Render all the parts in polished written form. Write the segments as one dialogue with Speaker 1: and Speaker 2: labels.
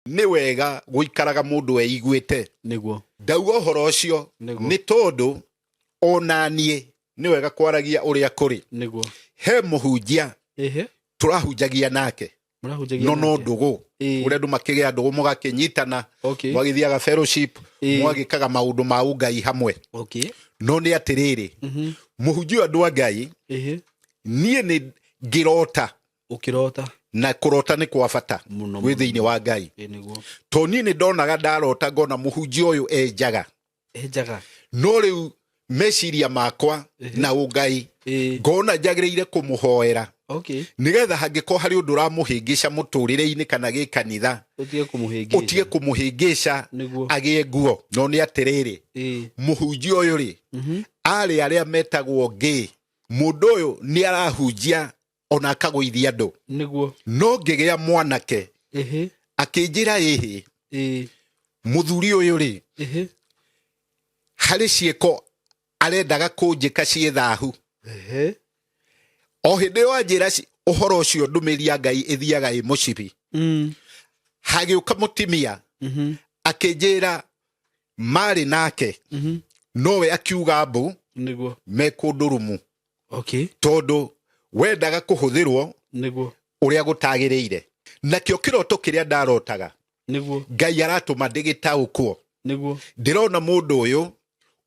Speaker 1: ni wega guikaraga mundu eiguite
Speaker 2: niguo
Speaker 1: ndauga horo ucio ni tondu onanie ni wega kwaragia uria kuri
Speaker 2: niguo
Speaker 1: he muhunjia turahunjagia nake no ndugu uria ndu makigia ndugu mugakinyitana mwagithiaga fellowship mwagikaga maundu ma ungai hamwe no ni atiriri muhunjia andu a Ngai nie ni ngirota
Speaker 2: ukirota
Speaker 1: na kurota ni kwa bata wi thiini wa Ngai to ni ndonaga ndarota ngona muhunjia uyu enjaga no riu meciria makwa na ungai ngona njagiriire kumuhoera nigetha hangiko hari undu ramuhingisha muturire-ini kana gikanitha utige kumuhingisha agie nguo no ni atiriri muhunjia uyu ri ari aria metagwo ngi mundu uyu ni arahunjia ona akagwithia andu no ngigia mwanake akinjira ihi muthuri uyu ri hari cieko arendaga kunjika cie thahu o hindi wa njira uhoro ucio ndumiria Ngai ithiaga i mucibi hagiuka mutimia akinjira mari nake nowe akiuga mbu me kundurumu tondu wendaga kuhuthirwo uria gutagiriire nakio kiroto kiria ndarotaga Ngai aratuma ndigitaukwo ndirona mundu uyu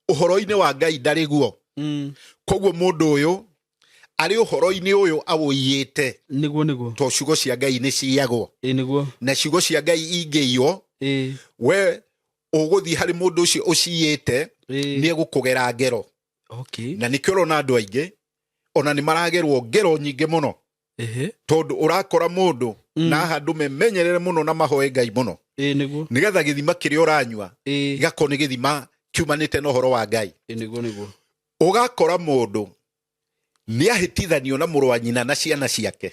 Speaker 1: uhoro-ini wa Ngai ndari guo koguo mundu uyu ari uhoro-ini uyu awuyite to ciugo cia Ngai ni ciagwo na ciugo cia Ngai ingiyo we uguthi hari mundu ucio uciyite ni egukugera ngero na nikio rona andu aingi ona ni maragerwo ngero nyingi muno tondu urakora mundu na handu memenyerere muno na mahoe Ngai muno nigetha githima kiria uranywa igako ni githima kiumanite na uhoro wa Ngai ugakora mundu ni ahitithanio na muru wa nyina na ciana ciake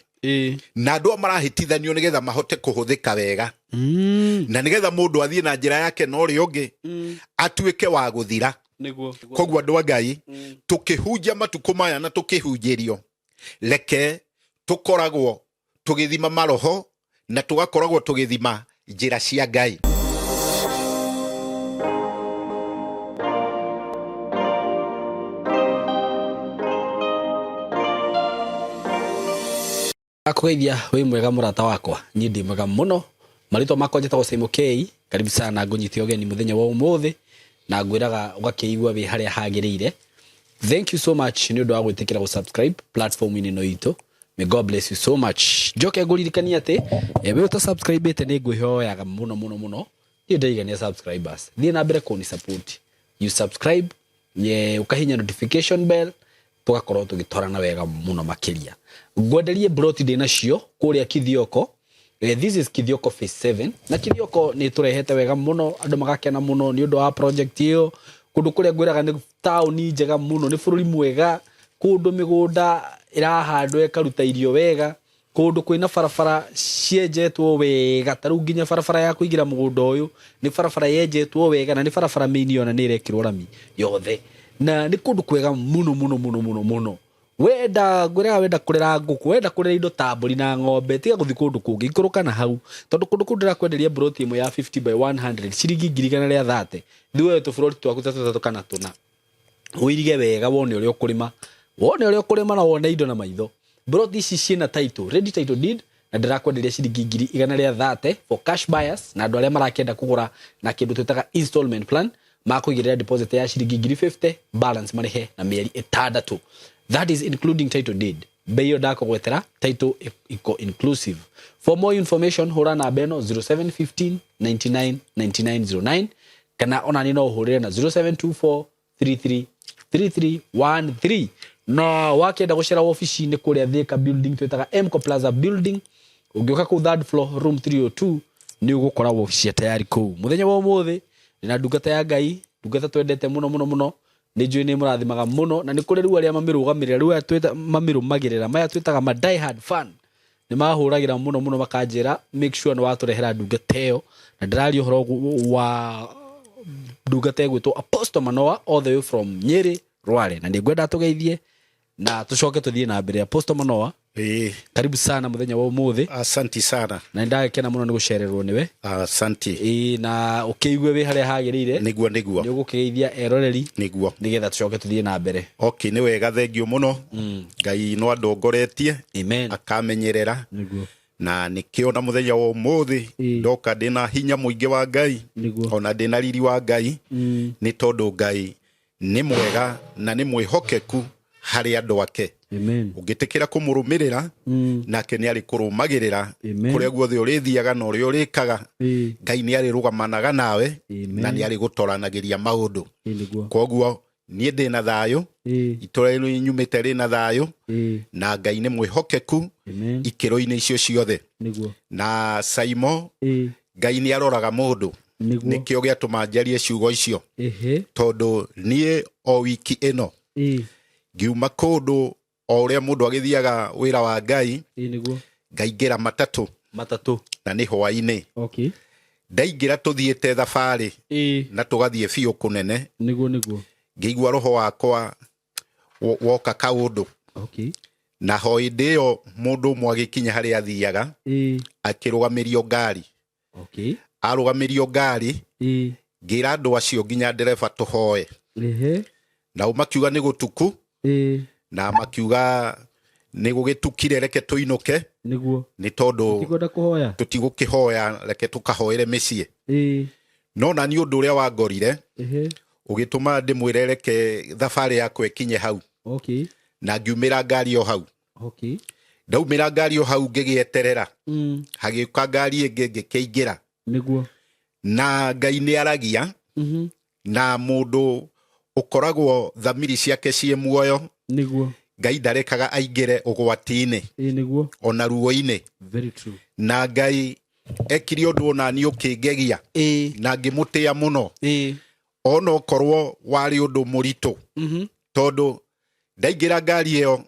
Speaker 1: na andu amarahitithanio nigetha mahote kuhuthika wega na nigetha mundu athie na njira yake no ri ungi atuike wa guthira koguo andu a Ngai tukihunjia matuku maya na tukihunjirio leke tukoragwo tugithima maroho na tugakoragwo tugithima njira cia Ngai.
Speaker 2: Akugeithia wi mwega murata wakwa ni ndi mwega muno marito makwa njetagwo Simon K karibu sana ngunyite ogeni muthenya wa umuthi na ngwiraga ugakeigua wi haria hagirire. Thank you so much ni undu wa gwitikira go subscribe platform ini no ito. May God bless you so much. Joke nguririkania ati we uta subscribe ite ni ngwihoyaga muno ni ndaigania subscribers thie na mbere kuni support you subscribe ukahinya notification bell tugakorwo tugitorana wega muno makiria ngwenderie broti ndina cio kuria Kithioko. This is Kithioko phase 7 na Kithioko ni turehete wega muno andu magakena muno ni undu wa project hiyo kundu kuria ngwiraga ni town njega muno ni bururi mwega kundu migunda irahandwo ekaruta irio wega kundu kwina barabara cienjetwo wega taru nginya barabara ya kuigira mugunda uyu ni barabara yenjetwo wega na ni barabara milioni ni irekirwo rami yothe na ni kundu kwega muno wenda ngwira wenda kurera nguku wenda kurera indo tamburi na ng'ombe tiga guthi kundu kungi ikuruka na hau tondu kundu kundira kwenderia broti imwe ya 50 by 100 ciringi 130 thiwe tu broti twaku tatu kana tuna uirige wega wone uri ukurima na wone indo na maitho broti ici ciina title ready title deed na ndirakwenderia ciringi 130 for cash buyers na andu aria marakenda kugura na kindu twitaga installment plan makuigirira deposit ya ciringi 50 balance marihe na mieri 6. That is including title deed. Beyo dako gwetera title iko inclusive. For more information hura na beno 0715 99 9909 kana ona nino hurire na 0724 33 3313 na wakenda gushira office ni kuria Thika building twetaga Mco Plaza building ungioka ku third floor room 302 ni ugukora office tayari ku muthenya wa umuthi na ndungata ya Ngai ndungata twendete muno ni njui ni murathimaga muno na ni kuri riu aria mamirugamirira riu tweta mamirumagirira maya twetaga ma die hard fan ni mahuragira muno makanjira make sure no waturehera ndungata iyo na ndirari uhoro wa ndungata egwitwo Apostle Manoa all the way from Nyeri Rware na ndigwenda tugeithie na tucoke tuthie na mbere. Apostle Manoa Karibu sana muthenya wa umuthi.
Speaker 1: Asante sana.
Speaker 2: Na ndagekena muno ni gucererwo niwe.
Speaker 1: Asante.
Speaker 2: Na ukiigwe wi haria hagirire.
Speaker 1: Niguo.
Speaker 2: Ni ugukigeithia eroreri.
Speaker 1: Niguo.
Speaker 2: Nigetha tucoke tuthie na mbere.
Speaker 1: Okay, ni wega thengio muno. Ngai no andongoretie.
Speaker 2: Amen.
Speaker 1: Akamenyerera.
Speaker 2: Niguo.
Speaker 1: Na nikio na muthenya wa umuthi ndoka ndina hinya muingi wa Ngai. Ona ndina riri wa Ngai. Ni tondu Ngai ni mwega na ni mwihokeku hari andu ake.
Speaker 2: Amen.
Speaker 1: Ugitikira kumurumirira nake ni ari kurumagirira kuria guothe urithiaga na uria urikaga. Ngai ni ari rugamanaga nawe na ni ari gutoranagiria maundu. Koguo nie ndina thayo itura ino inyumite rina thayo na Ngai ni mwihokeku ikiro-ini icio ciothe. Na Saimo Ngai ni aroraga mundu nikio giatuma njarie ciugo icio tondu nie o wiki ino ngiuma kundu o uria mundu agithiaga wira wa Ngai ngaingira matatu na ni hwaini. Ndaingira tuthiete thabari na tugathie biu kunene ngigua roho wakwa woka kaundu na hoindi yo mundu mwagikinya hari athiaga akirugamirio ngari. Arugamirio ngari ngira andu acio nginya ndereba tuhoe na makiuga ni gutuku na makiuga ni gugitukire reke tuinuke ni tondu tutigukihoya reke tukahoere micii. No na ni undu uria wangorire ugituma ndimwire reke thabari yakwe kinye hau na ngiumira ngari o hau. Ndaumira ngari o hau ngigieterera hagiuka ngari ingi ngikiingira na Ngai ni aragia na mundu ukoragwo thamiri ciake cie muoyo Ngai ndarekaga aingire ugwati-ini ona ruo-ini. Na Ngai ekiri undu ona ni ukingegia na ngimutia muno ona okorwo wari undu muritu tondu ndaingira ngari iyo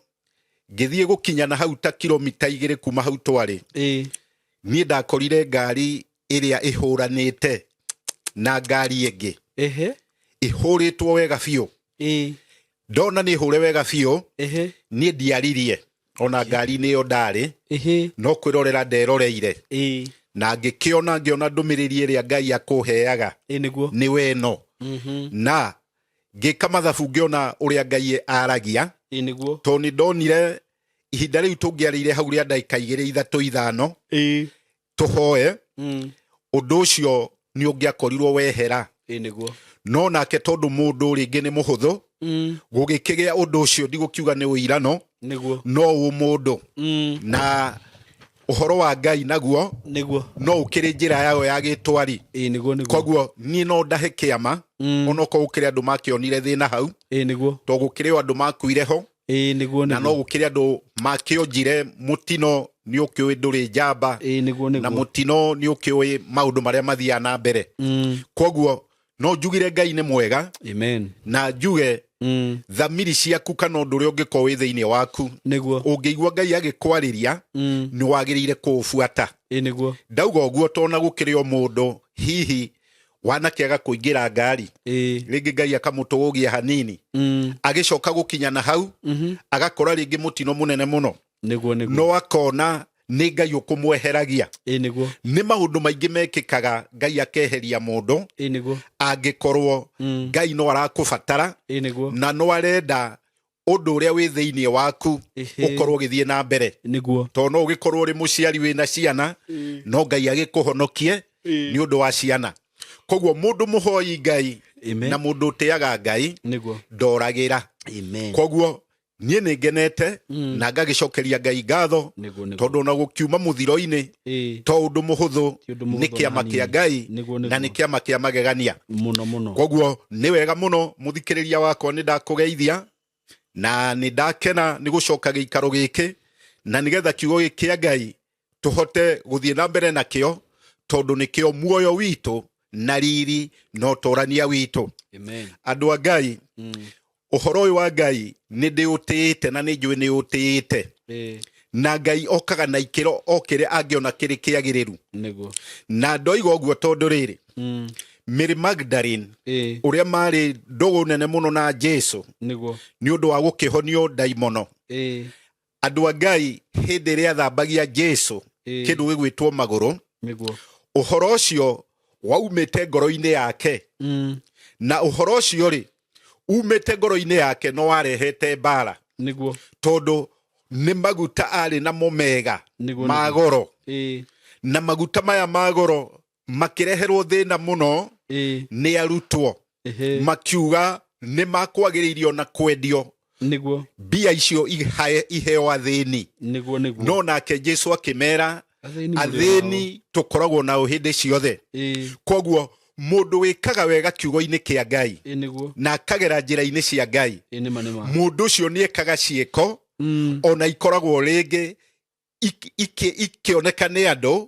Speaker 1: ngithie gukinya na hau ta kilomita 2 kuma hau twari ni ndakorire ngari iria ihuranite na ngari ingi ihuritwo wega biu. Ndona ni hure wega biu ni ndiaririe ona ngari ni yo ndari no kwirorera nderoreire na ngikiona ngiona ndumiriri iria Ngai akuheaga ni weno na ngika mathabu ngiona uria Ngai aragia to ni ndonire ihinda riu tungiarire hau ria ndaika 2-3 5 tuhoe undu ucio ni ungiakorirwo wehera. No nake tondu mundu ringi ni muhuthu gugikigia undu ucio ndigukiuga ni uirano no umundu na uhoro wa Ngai naguo no ukiri njira yayo ya gitwari. Koguo ni no ndahe kiama onoko ukiri andu makionire thina hau to gukiri andu makuire ho na no gukiri andu makionjire mutino ni ukiwe nduri njamba na mutino ni ukiwe maundu maria mathia na mbere. Koguo no njugire Ngai ni mwega na njuge thamiri ciaku kana undu uria ungiko wi thiini waku ungiigua Ngai agikwariria ni wagirire kuufuata. Ndauga uguo tona gukiri o mundu hihi wanakiaga kuingira ngari ringi Ngai akamutugugia hanini agicoka gukinya na hau agakora ringi mutino munene muno no akona ni Ngai ukumweheragia. Ni maundu maingi mekikaga Ngai akeheria mundu angikorwo Ngai no arakubatara na no arenda undu uria wi thiini waku ukorwo githie na mbere to no ugikorwo ri muciari wina ciana no Ngai agikuhonokie ni undu wa ciana. Koguo mundu muhoi Ngai na mundu utiaga Ngai ndoragira. Koguo nie ni ngenete na ngagicokeria Ngai ngatho tondu na gukiuma muthiro-ini to undu muhuthu ni kiama kia Ngai na ni kiama kia magegania muno. Koguo ni wega muno muthikiriria wakwa ni ndakugeithia na ni ndakena ni gucoka giikaro giki na nigetha kiugo kia Ngai tuhote guthie na mbere nakio tondu nikio muoyo witu na riri no torania witu. Andu a Ngai uhoro uyu wa Ngai ni ndiutite na ni njui ni utite na Ngai okaga na ikiro okire angiona kiri kiagiriru na ndoiga uguo tondu riri Mary Magdalene uria mari ndugu nene muno na Jesu ni undu wa gukihonio daimono andå a Ngai hĩndĩ ĩrĩa athambagia Jesu kĩndũ gĩgwĩtwo magũrũ, ũhoro ũcio waumĩte ngoro-inĩ yake, na ũhoro ũcio rĩ umĩte ngoro-inĩ yake no warehete mbara, tondũ nĩ maguta arĩ namo mega ma goro, na maguta maya ma goro makĩreherwo thĩna mũno nĩ arutwo, makiuga nĩ makwagĩrĩirio na kwendio mbia icio iheo athĩni. No nake Jesu akĩmera athĩni tũkoragwo nao hĩndĩ ciothe. Koguo mũndũ wĩkaga wega kiugo-inĩ kĩa Ngai na akagera njĩra-inĩ cia Ngai, mũndũ ũcio nĩ ekaga ciĩko ona ikoragwo rĩngĩ ikĩoneka nĩ andũ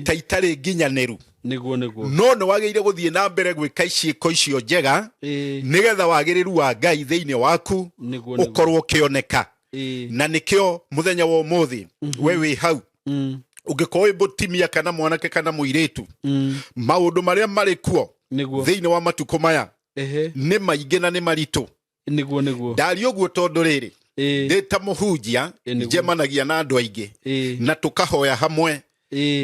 Speaker 1: ta itarĩ nginyanĩru, no nĩ wagĩrĩire gũthiĩ na mbere gwĩka ciĩko icio njega nĩgetha wagĩrĩru wa Ngai thĩinĩ waku ũkorwo ũkĩoneka. Na nĩkĩo mũthenya wa ũmũthĩ we wĩ hau, ũngĩkorwo wĩ mũtumia kana mwanake kana mũirĩtu, maũndũ marĩa marĩ kuo thĩinĩ wa matukũ maya nĩ maingĩ na nĩ maritũ. Ndari ũguo tondũ rĩrĩ ndĩ ta mũhunjia njemanagia na andũ aingĩ na tũkahoya hamwe,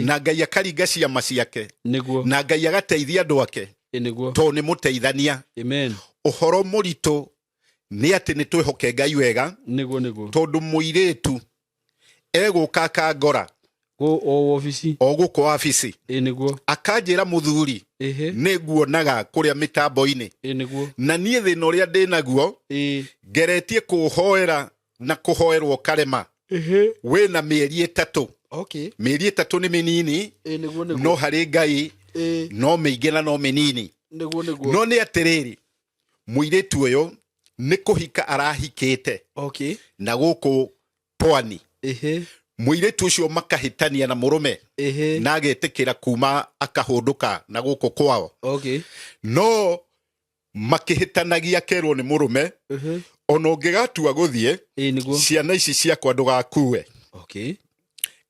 Speaker 1: na Ngai akaringa ciama ciake, na Ngai agateithia andũ ake, tondũ nĩ mũteithania. Ũhoro mũritũ nĩ atĩ nĩ twĩhoke Ngai wega, tondũ mũirĩtu egũka akangora o gũkũ wabici akanjĩra mũthuri nĩ nguonaga kũrĩa mĩtambo-inĩ, na niĩ thĩna ũrĩa ndĩ naguo ngeretie kũhoera na kũhoerwo karema. Wĩna mĩeri ĩtatũ, mĩeri ĩtatũ nĩ mĩnini, no harĩ Ngai no mĩingĩ na no mĩnini. No nĩ atĩrĩrĩ, mũirĩtu ũyũ nĩ kũhika arahikĩte na gũkũ pwani. Mũirĩtu ũcio makahĩtania na mũrũme na agetĩkĩra kuma akahũndũka na gũkũ kwao. No makĩhĩtanagia akerwo nĩ mũrũme, ona ũngĩgatua gũthiĩ, ciana ici ciakwa ndũgakue,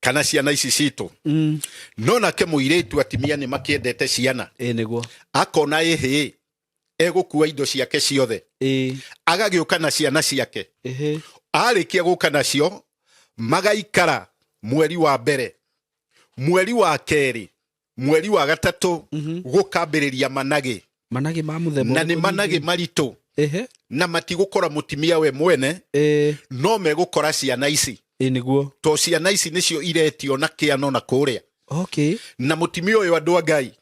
Speaker 1: kana ciana ici citũ. No nake mũirĩtu atimia nĩ makĩendete ciana, akona ĩhĩ egũkua indo ciake ciothe, agagĩũka na ciana ciake. Arĩkia gũka nacio magaikara mweri wa mbere, mweri wa kerĩ, mweri wa gatatũ, gũkambĩrĩria manage ma mũthemba, na nĩ manage maritũ, na matigũkora mũtimia we mwene, no megũkora ciana ici, to ciana ici nĩcio iretio na kĩano na kũrĩa. Na mũtimia ũyũ andũ a Ngai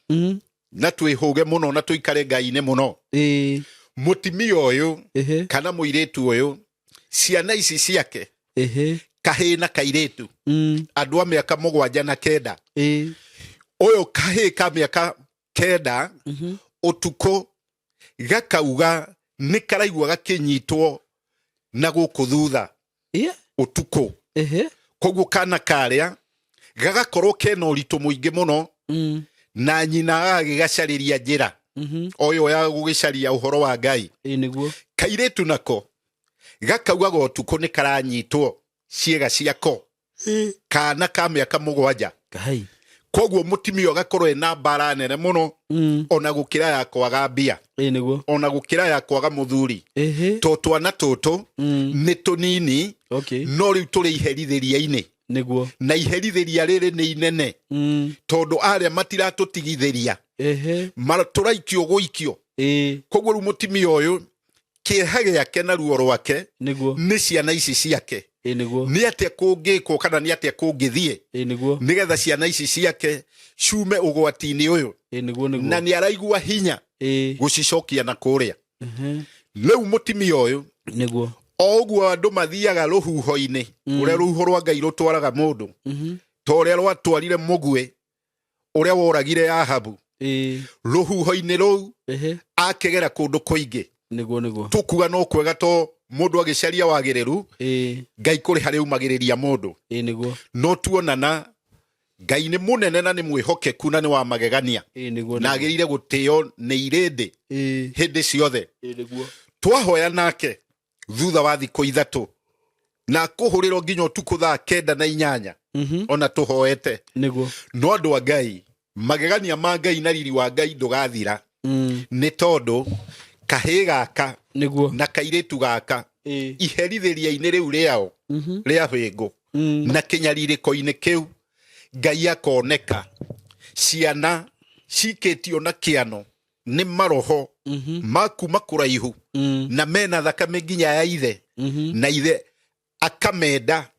Speaker 1: na twĩhũge mũno na tũikare Ngai-inĩ mũno. Mũtimia ũyũ kana mũirĩtu ũyũ, ciana ici ciake, kahĩ na kairĩtu, andũ a mĩaka 7 na 9, ũyũ kahĩ ka mĩaka 9, ũtukũ gakauga nĩ karaigua gakĩnyitwo na gũkũ thutha ũtukũ. Koguo kana karĩa gagakorwo kena ũritũ mũingĩ mũno, na nyina agagĩgacarĩria njĩra ũyũ ya gũgĩcaria ũhoro wa Ngai. Kairĩtu nako gakaugaga ũtukũ nĩ karanyitwo ciĩga ciako, kana ka mĩaka 7. Koguo mũtimia agakorwo ena mbara nene mũno, ona gũkĩra ya kwaga mbia, ona gũkĩra ya kwaga mũthuri, to twana tũtũ nĩ tũnini, no rĩu tũrĩ iherithĩria-inĩ, na iherithĩria rĩrĩ nĩ inene, tondũ arĩa matiratũtigithĩria, tũraikio gũikio. Koguo rĩu mũtimia ũyũ kĩeha gĩake na ruo rwake nĩ ciana ici ciake. Nĩ atĩa kũngĩkwo kana nĩ atĩa kũngĩthiĩ nĩgetha ciana ici ciake ciume ũgwati-inĩ ũyũ, na nĩ araigua hinya gũcicokia na kũrĩa. Rĩu mũtimia ũyũ o ũguo andũ mathiaga rũhuho-inĩ, ũrĩa rũhuho rwa Ngai rũtwaraga mũndũ, ta ũrĩa rwatwarire mũguĩ ũrĩa woragire Ahabu, rũhuho-inĩ rũu akĩgera kũndũ kũingĩ. Tũkuga no kwega to mũndũ agĩcaria wagĩrĩru, Ngai kũrĩ harĩ umagĩrĩria mũndũ. No tuonana Ngai nĩ mũnene na nĩ mwĩhokeku na nĩ wa magegania, na agĩrĩire gũtĩo nĩ irĩndĩ hĩndĩ ciothe. Twahoya nake thutha wa thikũ 3 na kũhũrĩrwo nginya ũtukũ thaa 9 na 8, ona tũhoete. No andũ a Ngai, magegania ma Ngai na riri wa Ngai ndũgathira, nĩ tondũ kahĩ gaka na kairĩtu gaka iherithiria-inĩ rĩu rĩao rĩa hwĩngũ na kĩnyarirĩko-inĩ kĩu Ngai akoneka ciana cikĩtio na kĩano nĩ maroho makuma kũraihu na mena thakame nginya ya ithe na ithe akamenda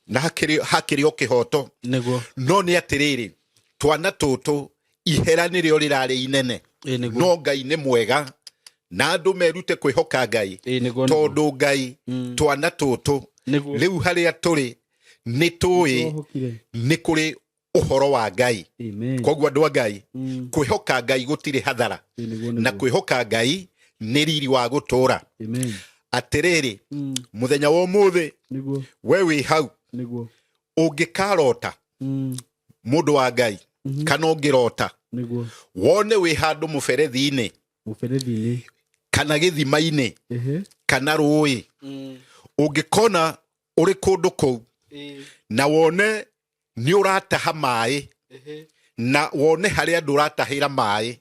Speaker 1: na hakĩrĩ o kĩhoto no nĩ atĩrĩrĩ twana tũtũ ihera nĩrĩo rĩrarĩ inene no Ngai nĩ mwega na andũ merute kwĩhoka Ngai tondũ Ngai twana tũtũ rĩu harĩa tũrĩ nĩ tũĩ nĩ kũrĩ ũhoro wa Ngai koguo andũ a Ngai kwĩhoka Ngai gũtirĩ hathara na kwĩhoka Ngai nĩ riri wa gũtũũra atĩrĩrĩ mũthenya wa ũmũthĩ we wĩ hau ũngĩkarota mũndũ wa Ngai kana ũngĩrota wone wĩ handũ mũberethi-inĩ kana gĩthima-inĩ kana rũĩ ũngĩkona ũrĩ kũndũ kũu na wone nĩ ũrataha maĩ na wone harĩa andũ ũratahĩra maĩ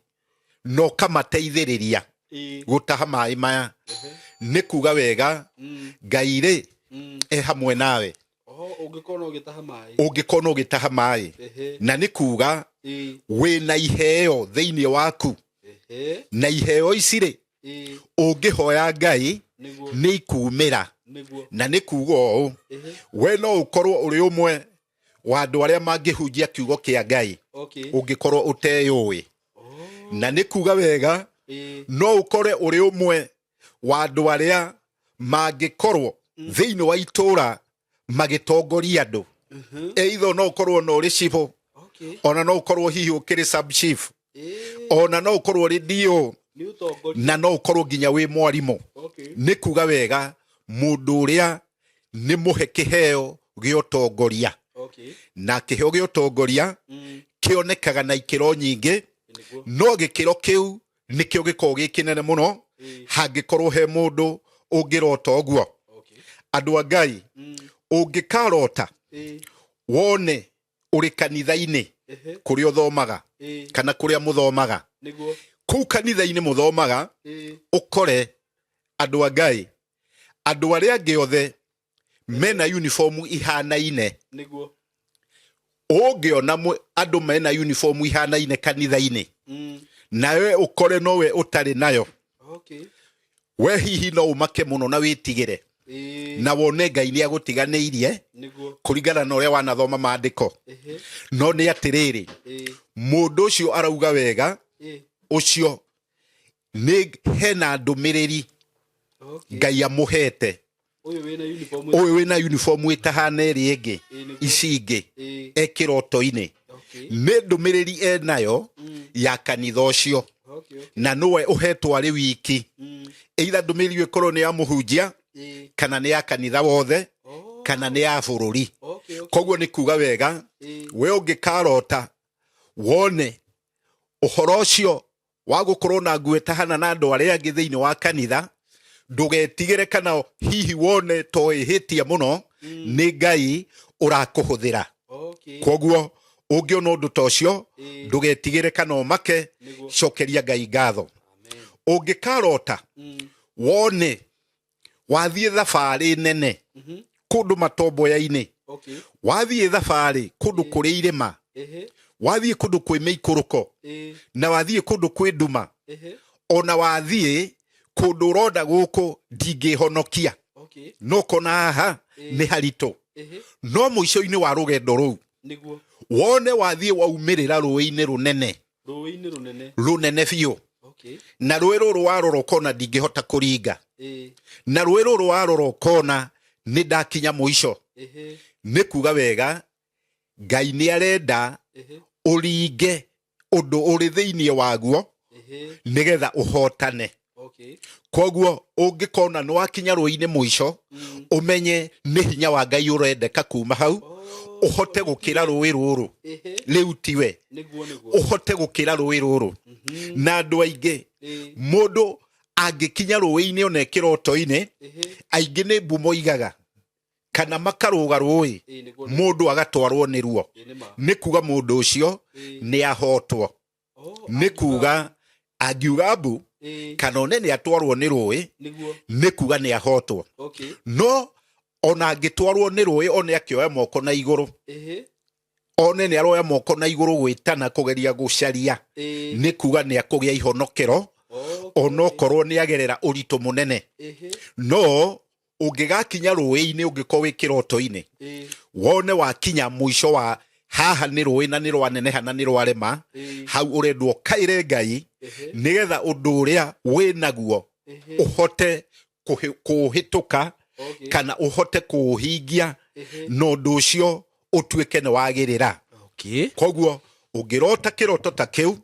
Speaker 1: no kamateithĩrĩria gũtaha maĩ maya nĩ kuga wega Ngai rĩ hamwe nawe ũngĩkona ũgĩtaha maĩ na nĩ kuga wĩna iheo thĩinĩ waku na iheo ici rĩ ũngĩhoya Ngai nĩ ikumĩra na nĩ kuga ũũ we no ũkorwo ũrĩ ũmwe wa andũ arĩa mangĩhunjia kiugo kĩa Ngai ũngĩkorwo ũteyũĩ na nĩ kuga wega no ũkore ũrĩ ũmwe wa andũ arĩa mangĩkorwo thĩinĩ wa itũũra magĩtongoria andũ either no ũkorwo no ũrĩ chief ona no ũkorwo hihi ũkĩrĩ sub chief ona no ũkorwo ũrĩ DO na no ũkorwo nginya wĩ mwarimũ nĩ kuga wega mũndũ ũrĩa nĩ mũhe kĩheo gĩa ũtongoria na kĩheo gĩa ũtongoria kĩonekaga na ikĩro nyingĩ no gĩkĩro kĩu nĩkĩo gĩkoragwo gĩ kĩnene mũno hangĩkorwo he mũndũ ũngĩrota ũguo andũ a Ngai ũngĩkarota wone ũrĩ kanitha-inĩ kũrĩa ũthomaga kana kũrĩa mũthomaga kũu kanitha-inĩ mũthomaga ũkore andũ a Ngai andũ arĩa angĩ othe mena uniform ihanaine ũngĩona andũ mena uniform ihanaine kanitha-inĩ nawe ũkore nowe ũtarĩ nayo we hihi no ũmake mũno na wĩtigĩre na wone Ngai nĩ agũtiganĩirie kũringana na ũrĩa wanathoma maandĩko no nĩ atĩrĩrĩ mũndũ ũcio arauga wega ũcio nĩ hena ndũmĩrĩri Ngai amũhete ũyũ wĩna uniform ĩtahana ĩrĩ ĩngĩ ici ingĩ ekĩroto-inĩ nĩ ndũmĩrĩri enayo ya kanitha ũcio na nowe ũhetwo arĩ wiki either ndũmĩrĩri ĩkorwo nĩ ya mũhunjia kana nĩ ya kanitha wothe kana nĩ ya bũrũri koguo nĩ kuga wega we ũngĩkarota wone ũhoro ũcio wa gũkorwo na nguo ĩtahana na andũ arĩa angĩ thĩinĩ wa kanitha ndũgetigĩre kana hihi wone to ĩhĩtia mũno nĩ Ngai ũrakũhũthĩra koguo ũngĩona ũndũ ta ũcio ndũgetigĩre kana ũmake cokeria Ngai ngatho ũngĩkarota wone wathiĩ thabarĩ nene kũndũ matomboya-inĩ wathiĩ thabarĩ kũndũ kũrĩ irĩma wathiĩ kũndũ kwĩ mĩikũrũko na wathiĩ kũndũ kwĩ nduma ona wathiĩ kũndũ ũronda gũkũ ndingĩhonokia no kona haha nĩ haritũ no mũico-inĩ wa rũgendo rũu wone wathiĩ waumĩrĩra rũĩ-inĩ rũnene biũ na rũĩ rũrũ warora ũkona ndingĩhota kũringa na rũĩ rũrũ warora ũkona nĩ ndakinya mũico nĩ kuga wega Ngai nĩ arenda ũringe ũndũ ũrĩ thĩinĩ waguo nĩgetha ũhotane koguo ũngĩkona nĩ wakinya rũĩ-inĩ mũico ũmenye nĩ hinya wa Ngai ũrendeka kuma hau ũhote gũkĩra rũĩ rũrũ rĩu tiwe ũhote gũkĩra rũĩ rũrũ na andũ aingĩ mũndũ angĩkinya rũĩ-inĩ ona kĩroto-inĩ aingĩ nĩ mbu moigaga kana makarũga rũĩ mũndũ agatwarwo nĩ ruo nĩ kuga mũndũ ũcio nĩ ahotwo nĩ kuga angiuga mbu kana one nĩ atwarwo nĩ rũĩ nĩ kuga nĩ ahotwo no ona angĩtwarwo nĩ rũĩ one akĩoya moko na igũrũ one nĩ aroya moko na igũrũ gwĩtana kũgeria gũcaria nĩ kuga nĩ akũgĩa ihonokero onokorwo nĩ agerera ũritũ mũnene no ũngĩgakinya rũĩ-inĩ ũngĩkorwo wĩ kĩroto-inĩ wone wakinya mũico wa haha nĩ rũĩ na nĩ rwaneneha na nĩ rwarema hau ũrendwo kaĩre Ngai nĩgetha ũndũ ũrĩa wĩnaguo ũhote kũhĩtũka kana ũhote kũũhingia na ũndũ ũcio ũtuĩke nĩ wagĩrĩra koguo ũngĩrota kĩroto ta kĩu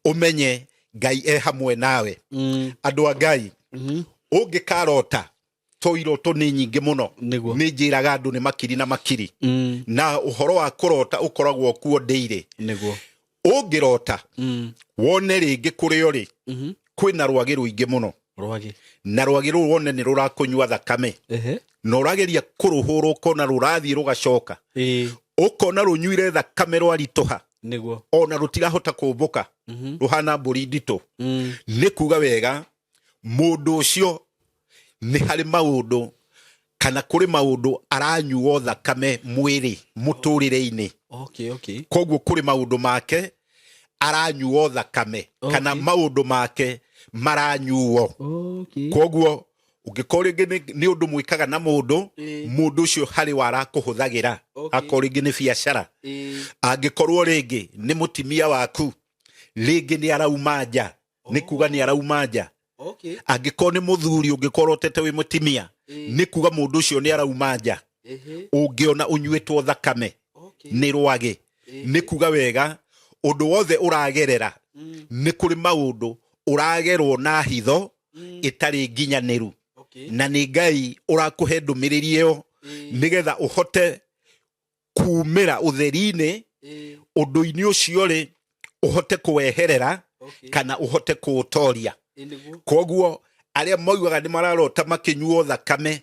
Speaker 1: ũmenye Ngai hamwe nawe andũ a Ngai ũngĩkarota to iroto nĩ nyingĩ mũno nĩ njĩraga andũ nĩ makiri na makiri na ũhoro wa kũrota ũkoragwo kuo ndĩire ũngĩrota wone rĩngĩ kũrĩa ũrĩ kwĩna rwagĩ rũingĩ mũno na rwagĩ rũu wone nĩ rũrakũnyua thakame na ũrageria kũrũhũra ũkona rũrathiĩ rũgacoka ũkona rũnyuire thakame rwaritũha ona rũtirahota kũmbũka rũhana mbũri nditũ nĩ kuga wega mũndũ ũcio nĩ harĩ maũndũ kana kũrĩ maũndũ aranyuo thakame mwĩrĩ mũtũrĩre-inĩ koguo kũrĩ maũndũ make aranyuo thakame kana maũndũ make maranyuo koguo ũngĩkorwo rĩngĩ nĩ ũndũ mwĩkaga na mũndũ ũcio harĩ warakũhũthagĩra akorwo rĩngĩ nĩ biacara angĩkorwo rĩngĩ nĩ mũtimia waku rĩngĩ nĩ arauma nja nĩ kuga nĩ arauma nja angĩkorwo nĩ mũthuri ũngĩkorwo ũtete wĩ mũtimia nĩ kuga mũndũ ũcio nĩ arauma nja ũngĩona ũnyuĩtwo thakame nĩ rwagĩ nĩ kuga wega ũndũ wothe ũragerera nĩ kũrĩ maũndũ ũragerwo na hitho ĩtarĩ nginyanĩru na nĩ Ngai ũrakũhe ndũmĩrĩri ĩyo nĩgetha ũhote kumĩra ũtheri-inĩ ũndũ-inĩ ũcio rĩ ũhote kũweherera kana ũhote kũũtoria koguo arĩa moigaga nĩ mararota makĩnyuo thakame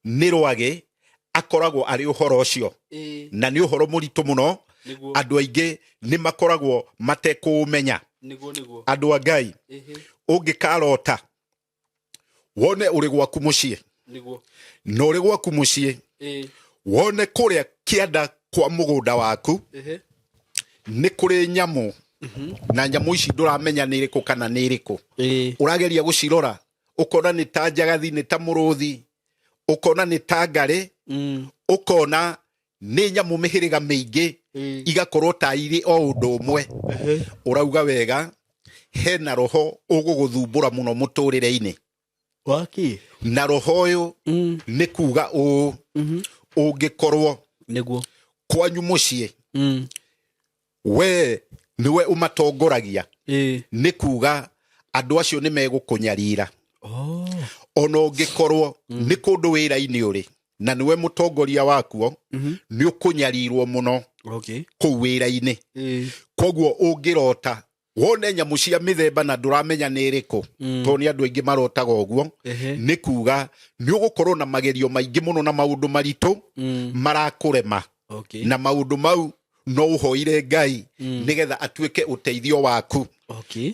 Speaker 1: nĩ rwagĩ akoragwo arĩ ũhoro ũcio na nĩ ũhoro mũritũ mũno andũ aingĩ nĩ makoragwo matekũũmenya andũ a Ngai ũngĩkarota wone ũrĩ gwaku mũciĩ na ũrĩ gwaku mũciĩ wone kũrĩa kĩanda kwa mũgũnda waku nĩ kũrĩ nyamũ na nyamũ ici ndũramenya nĩ irĩkũ kana nĩ irĩkũ ũrageria gũcirora ũkona nĩ ta njagathi nĩ ta mũrũthi ũkona nĩ ta ngarĩ ũkona nĩ nyamũ mĩhĩrĩga mĩingĩ igakorwo ta irĩ o ũndũ ũmwe ũrauga wega hena roho ũgũgũthumbũra mũno mũtũrĩre-inĩ na roho ũyũ nĩ kuga ũngĩkorwo kwanyu mũciĩ we niwe ũmatongoragia nĩ kuga andũ acio nĩ megũkũnyarira ona ũngĩkorwo nĩ kũndũ wĩra-inĩ ũrĩ na niwe mũtongoria wakuo nĩ ũkũnyarirwo mũno kũu wĩra-inĩ koguo ũngĩrota wone nyamũ cia mĩthemba na ndũramenya nĩ ĩrĩkũ tondũ nĩ andũ aingĩ marotaga ũguo nĩ kuga nĩ ũgũkorwo na magerio maingĩ mũno na maũndũ maritũ marakũrema na maũndũ mau no ũhoire Ngai nĩgetha atuĩke ũteithio waku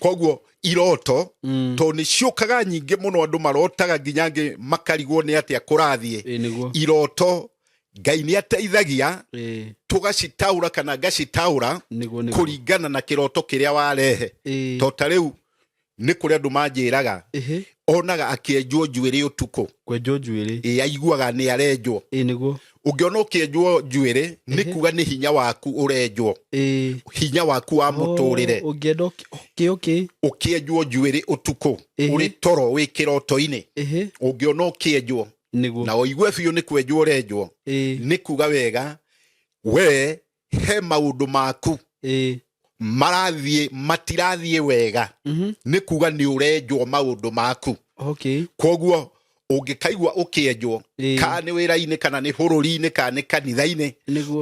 Speaker 1: koguo iroto to nĩ ciũkaga nyingĩ mũno andũ marotaga nginya angĩ makarigwo nĩ atĩa kũrathiĩ iroto Ngai nĩ ateithagia tũgacitaũra kana ngacitaũra kũringana na kĩroto kĩrĩa warehe to ta rĩu nĩ kũrĩ andũ manjĩraga onaga akĩenjwo njuĩrĩ ũtukũ aiguaga nĩ arenjwo ũngĩona ũkĩenjwo njuĩrĩ nĩ kuga nĩ hinya waku ũrenjwo hinya waku wa mũtũrĩre ũkĩenjwo njuĩrĩ ũtukũ ũrĩ toro wĩ kĩroto-inĩ ũngĩona ũkĩenjwo na ũigue biũ nĩ kwenjwo ũrenjwo nĩ kuga wega we he maũndũ maku matirathiĩ wega nĩ kuga nĩ ũrenjwo maũndũ maku koguo ũngĩkaigua ũkĩenjwo kana nĩ wĩra-inĩ kana nĩ bũrũri-inĩ kana nĩ kanitha-inĩ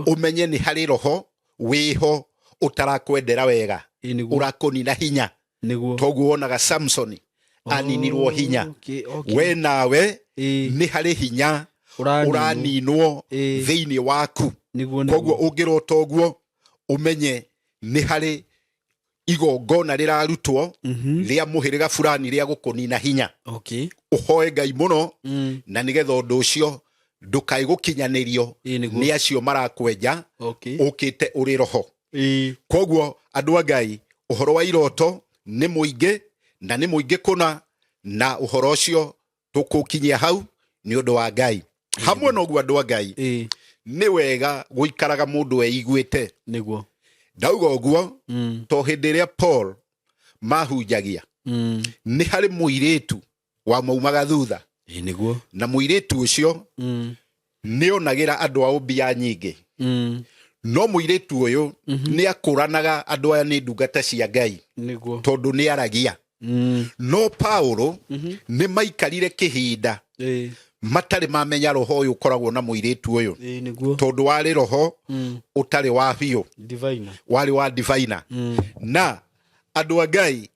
Speaker 1: ũmenye nĩ harĩ roho wĩho ũtarakwendera wega ũrakũnina hinya toguo wonaga Samson aninirwo hinya we nawe nĩ harĩ hinya ũraninwo thĩinĩ waku koguo ũngĩrota ũguo ũmenye nĩ harĩ igongona rirarutwo ria muhiriga fulani ria gukunina hinya
Speaker 2: Okay.
Speaker 1: uhoe Ngai muno na nigetha undu ucio ndukai gukinyanirio ni acio marakwenja ukite uri roho. Koguo andu a Ngai uhoro wa iroto ni muingi na ni muingi kuna na uhoro ucio tukukinyia hau ni undu wa Ngai. Hamwe noguo andu a Ngai ni wega guikaraga mundu eiguite
Speaker 2: niguo
Speaker 1: ndauga uguo to hindi ria Paul mahunjagia ni hari muiritu wa maumaga thutha
Speaker 2: niguo
Speaker 1: na muiritu ucio ni onagira andu a ubia nyingi no muiritu uyu ni akuranaga andu aya ni ndungata cia Ngai
Speaker 2: niguo
Speaker 1: tondu ni aragia no Paulo ni maikarire kihinda matari mamenya roho uyu ukoragwo na muiritu uyu tondu wari roho utari wa biu
Speaker 2: divine
Speaker 1: wari wa divine na andu a Ngai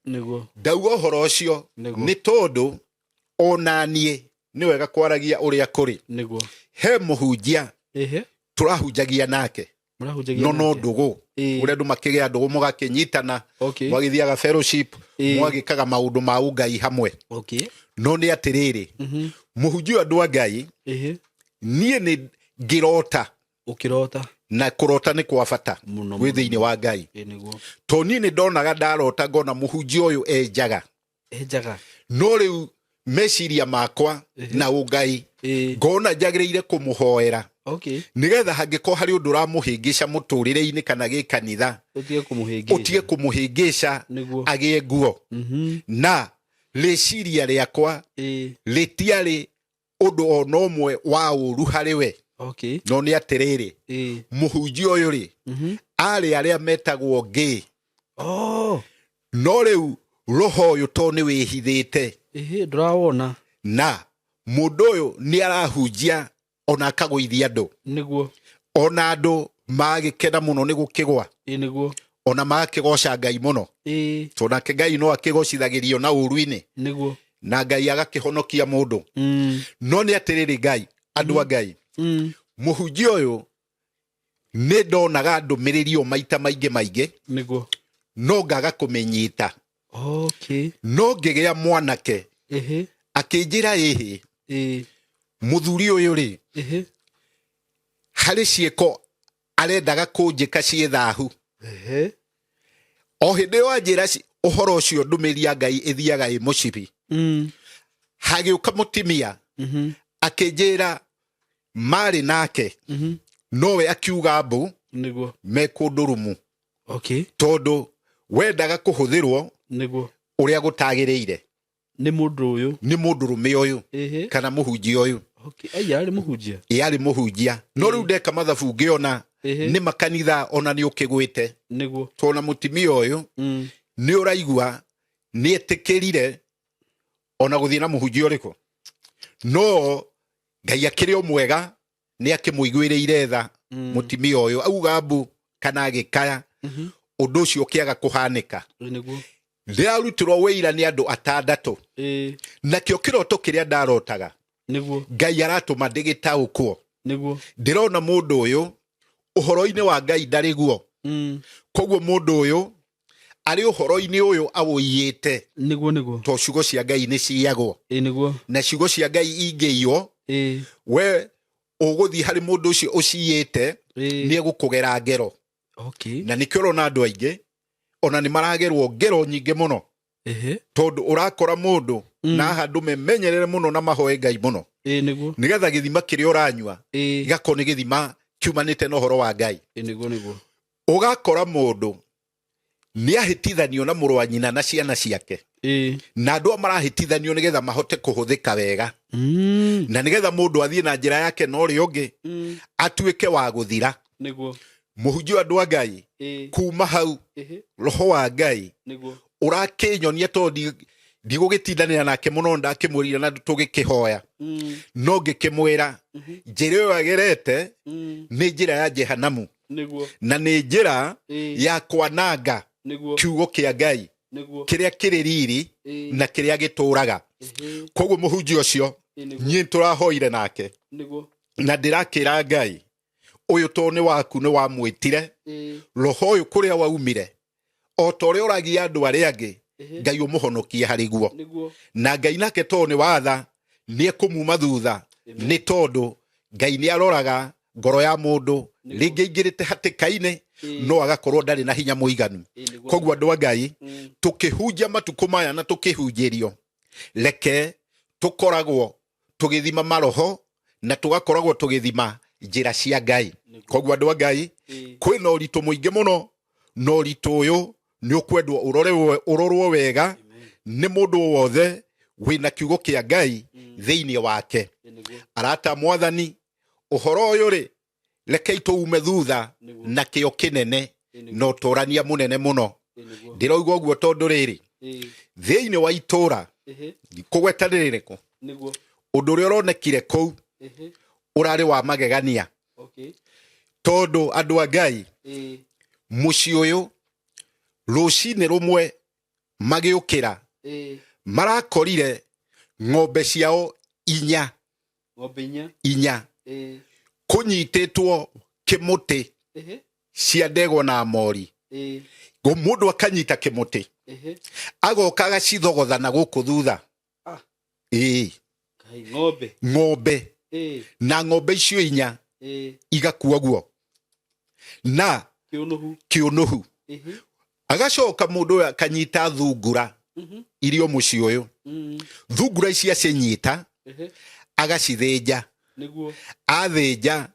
Speaker 1: ndauga uhoro ucio ni tondu onanie ni wega kwaragia uria kuri he muhunjia turahunjagia nake no ndugu uria ndu makigia ndugu mugakinyitana mwagithiaga fellowship mwagikaga maundu ma Ngai hamwe no ni atiriri muhunjia andu a Ngai nie ni ngirota
Speaker 2: ukirota
Speaker 1: na kurota ni kwa bata wi thiini wa Ngai to ni ndonaga ndarota ngona muhunjia uyu enjaga no riu meciria makwa na Ngai ngona njagiriire kumuhoera nigetha hangiko hari undu ramuhingisha muturire-ini kana gikanitha utige kumuhingisha agie nguo na reciria riakwa ritiari undu ona umwe wa uru hari we no ni atiriri muhunjia uyu ri ari aria metagwo ngi no riu roho uyu to ni wihithite
Speaker 2: ndrawona
Speaker 1: na mundu uyu ni arahunjia ona akaguithia andu
Speaker 2: niguo
Speaker 1: ona andu magikena muno ni gukigwa
Speaker 2: niguo
Speaker 1: ona magakigoca Ngai muno to nake Ngai no akigocithagirio na uruini
Speaker 2: niguo
Speaker 1: na Ngai agakihonokia mundu no ni atiriri Ngai andu a Ngai muhunjia uyu ni ndonaga ndumiririo maita maingi
Speaker 2: niguo
Speaker 1: no ngaga kumenyita no ngigia mwanake akinjira muthuri uyu ri hari cieko arendaga kunjika cie thahu o hindi yo njira uhoro ucio ndumiria Ngai ithiaga mucibi hagiuka mutimia akinjira mari nake nowe akiuga mbu
Speaker 2: niguo
Speaker 1: mekundurumu tondu wendaga kuhuthirwo
Speaker 2: niguo
Speaker 1: uria gutagiriire
Speaker 2: ni
Speaker 1: mundurume uyu kana muhunjia uyu yari muhunjia no riu ndeka mathabu ngiona ni makanitha ona ni ukigwite tona mutimia uyu ni uraigua ni etikirire ona guthii na muhunjia uriku no Ngai akiri o mwega ni akimuiguiriire tha mutimia uyu auga mbu kana agikaya undu ucio kiaga kuhanika ndirarutirwo wira ni andu atandatu nakio kiroto kiria ndarotaga Ngai aratuma ndigitaukwo ndirona mundu uyu uhoro-ini wa Ngai ndari guo koguo mundu uyu ari uhoro-ini uyu awuiyite to ciugo cia Ngai ni ciagwo na ciugo cia Ngai ingiio we uguthii hari mundu ucio uciyite ni egukugera ngero na nikio urona andu aingi ona ni maragerwo ngero nyingi muno tondu urakora mundu na handu memenyerere muno na mahoe Ngai muno nigetha githima kiria uranyua gako ni githima kiumanite na uhoro wa Ngai ugakora mundu ni ahitithanio na muru wa nyina na ciana ciake na andu marahitithanio nigetha mahote kuhuthika wega na nigetha mundu athie na njira yake no ri ungi atuike wa guthira muhunjia andu a Ngai kuma hau roho wa Ngai urakinyonia to ndigugitindania nake muno ndakimurira na tugikihoya no ngikimwira njira yo agerete ni njira ya jehanamu na ni njira ya kwananga kiugo kia Ngai kiria kiri riri na kiria gituraga koguo muhunjia ucio nyi turahoire nake na ndirakira Ngai uyu to ni waku ni wamwitire roho uyu kuria waumire o ta ũrĩa ũragia andũ arĩa angĩ Ngai ũmũhonokie harĩ guo na Ngai nake tondũ nĩ watha nĩ ekũmuma thutha nĩ tondũ Ngai nĩ aroraga ngoro ya mũndũ rĩngĩ ingĩrĩte hatĩka-inĩ no agakorwo ndarĩ na hinya mũiganu koguo andũ a Ngai tũkĩhunjia matukũ maya na tũkĩhunjĩrio reke tũkoragwo tũgĩthima maroho na tũgakoragwo tũgĩthima njĩra cia Ngai koguo andũ a Ngai kwĩna ũritũ mũingĩ mũno no ũritũ ũyũ nĩ ũkwendwo ũrorwo wega nĩ mũndũ wothe wĩna kiugo kĩa Ngai thĩinĩ wake arata mwathani ũhoro ũyũ rĩ rekei tũume thutha na kĩo kĩnene no tũrania mũnene mũno ndĩroiga ũguo tondũ rĩrĩ thĩinĩ wa itũra kũgwetanĩrĩrĩkũ ũndũ ũrĩa ũronekire kũu ũrarĩ wa magegania tondũ andũ a Ngai mũciĩ ũyũ rũcinĩ rũmwe magĩũkĩra marakorire ng'ombe ciao inya kũnyitĩtwo kĩmũtĩ cia ndegwa na mori mũndũ akanyita kĩmũtĩ agoka agacithogotha na gũkũ thutha ng'ombe na ng'ombe icio inya igakua guo na kĩũnũhu agacoka mũndũ ũyũ akanyita thungura irio mũciĩ ũyũ thungura ici acinyita agacithĩnja athĩnja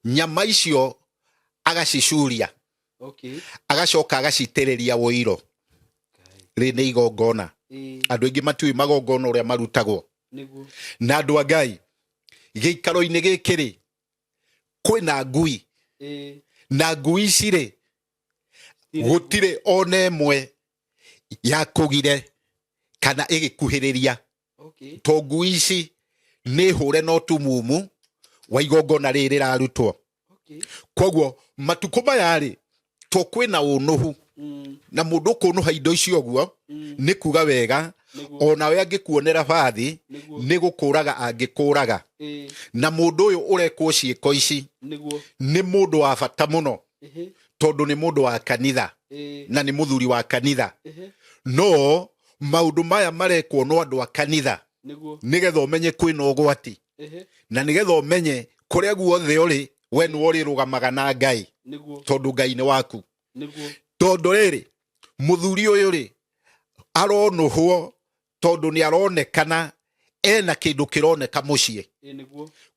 Speaker 1: nyama icio agacicuria agacoka agacitĩrĩria wũiro rĩ nĩ igongona andũ aingĩ matiũĩ magongona ũrĩa marutagwo na andũ a Ngai gĩikaro-inĩ gĩkĩ rĩ kwĩna ngui na ngui ici rĩ gũtirĩ ona ĩmwe ya kũgire kana ĩgĩkuhĩrĩria to ngui ici nĩ hũre no tumumu wa igongona rĩrĩ rĩrarutwo koguo matukũ maya rĩ to kwĩna ũnũhu na mũndũ ũkũnũha indo icio ũguo nĩ kuga wega onawe angĩkuonera bathi nĩ gũkũraga angĩkũraga na mũndũ ũyũ ũrekwo ciĩko ici nĩ mũndũ wa bata mũno tondũ nĩ mũndũ wa kanitha na nĩ mũthuri wa kanitha no maũndũ maya marekwo no andũ a kanitha nĩgetha ũmenye kwĩna ũgwati na nĩgetha ũmenye kũrĩa guothe ũrĩ we nĩwe ũrĩrũgamaga na Ngai tondũ Ngai nĩ waku tondũ rĩrĩ mũthuri ũyũ rĩ aronũhwo tondũ nĩ aronekana ena kĩndũ kĩroneka mũciĩ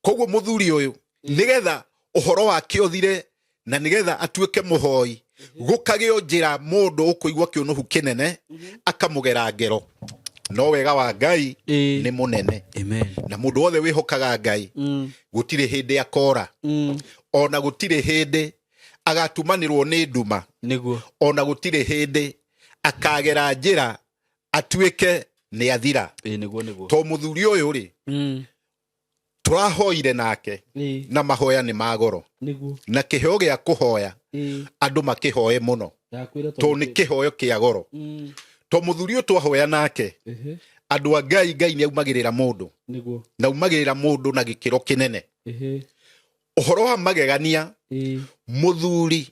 Speaker 1: koguo mũthuri ũyũ nĩgetha ũhoro wake ũthire na nĩgetha atuĩke mũhoi gũkagĩo njĩra mũndũ ũkũigua kĩũnũhu kĩnene akamũgera ngero no wega wa Ngai nĩ mũnene na mũndũ wothe wĩhokaga Ngai gũtirĩ hĩndĩ akora ona gũtirĩ hĩndĩ agatumanĩrwo nĩ nduma ona gũtirĩ hĩndĩ akagera njĩra atuĩke nĩ athira to mũthuri ũyũ rĩ tũrahoire nake na mahoya nĩ magoro na kĩheo gĩa kũhoya andũ makĩhoe mũno to nĩ kĩhoyo kĩa goro to mũthuri ũyũ twahoya nake andũ a Ngai nĩ aumagĩrĩra mũndũ na aumagĩrĩra mũndũ na gĩkĩro kĩnene ũhoro wa magegania mũthuri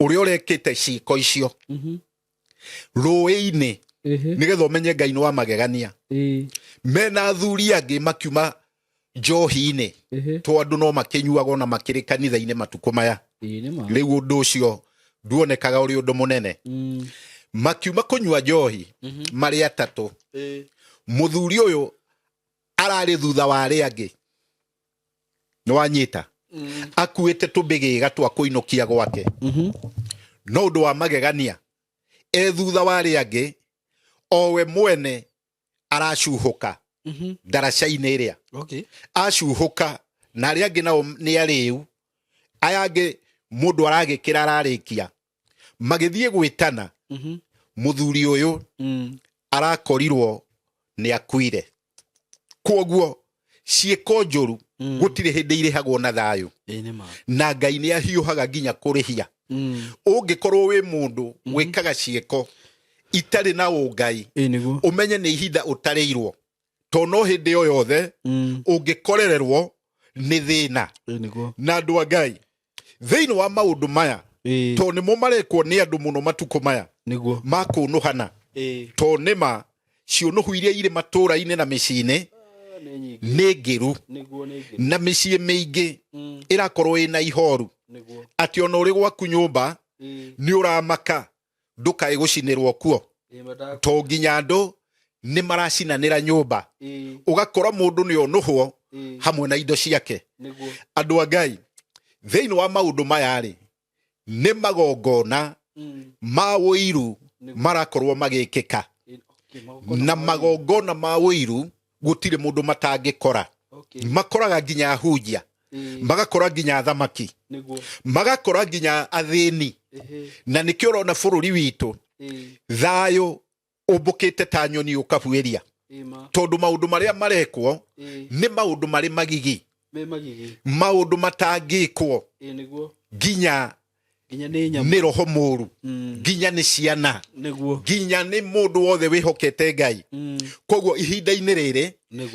Speaker 1: ũrĩa ũrekĩte ciĩko icio rũĩ-inĩ nĩgetha ũmenye Ngai nĩ wa magegania mena athuri angĩ makiuma njohi-inĩ to andũ no makĩnyuaga na makĩrĩ kanitha-inĩ matukũ maya rĩu ũndũ ũcio nduonekaga ũrĩ ũndũ mũnene makiuma kũnyua njohi marĩ atatũ mũthuri ũyũ ararĩ thutha wa arĩa angĩ nĩ wanyita akuĩte tũmbĩgĩga twa kũinũkia gwake no ũndũ wa magegania thutha wa arĩa angĩ o we mwene aracuhũka daraca-inĩ ĩrĩa acuhũka na arĩa angĩ nao nĩ arĩu aya angĩ mũndũ aragĩkĩra ararĩkia magĩthiĩ gwĩtana mũthuri ũyũ arakorirwo nĩ akuire koguo ciĩko njũru gũtirĩ hĩndĩ irĩhagwo na thayũ na Ngai nĩ ahiũhaga nginya kũrĩhia ũngĩkorwo wĩ mũndũ gwĩkaga ciĩko itarĩ na ũngai ũmenye nĩ ihinda ũtarĩirwo to no hĩndĩ o yothe ũngĩkorererwo nĩ thĩna na andũ a Ngai thĩinĩ wa maũndũ maya to nimo marekwo ni andu muno matuko maya
Speaker 2: niguo
Speaker 1: makunuhana to nima ciunuhu iria ire matura-ini na micini ni ngiru na micie mingi irakorwo ina ihoru ati ona uri gwaku nyumba ni uramaka ndukae gucinirwo kuo to nginya andu ni maracinanira nyumba ugakora mundu ni onuhwo hamwe na indo ciake andu a Ngai thiini wa maundu maya ri ni magongona ma wiru marakorwo magikika na magongona ma wiru gutire mundu matangikora makoraga nginya ahunjia magakora nginya athamaki magakora nginya athini na nikio urona bururi witu thayo umbukite ta nyoni ukabuiria tondu maundu maria marekwo ni maundu mari magigi maundu matangikwo nginya ni roho muru nginya ni ciana nginya ni mundu wothe wihokete Ngai koguo ihinda-ini riri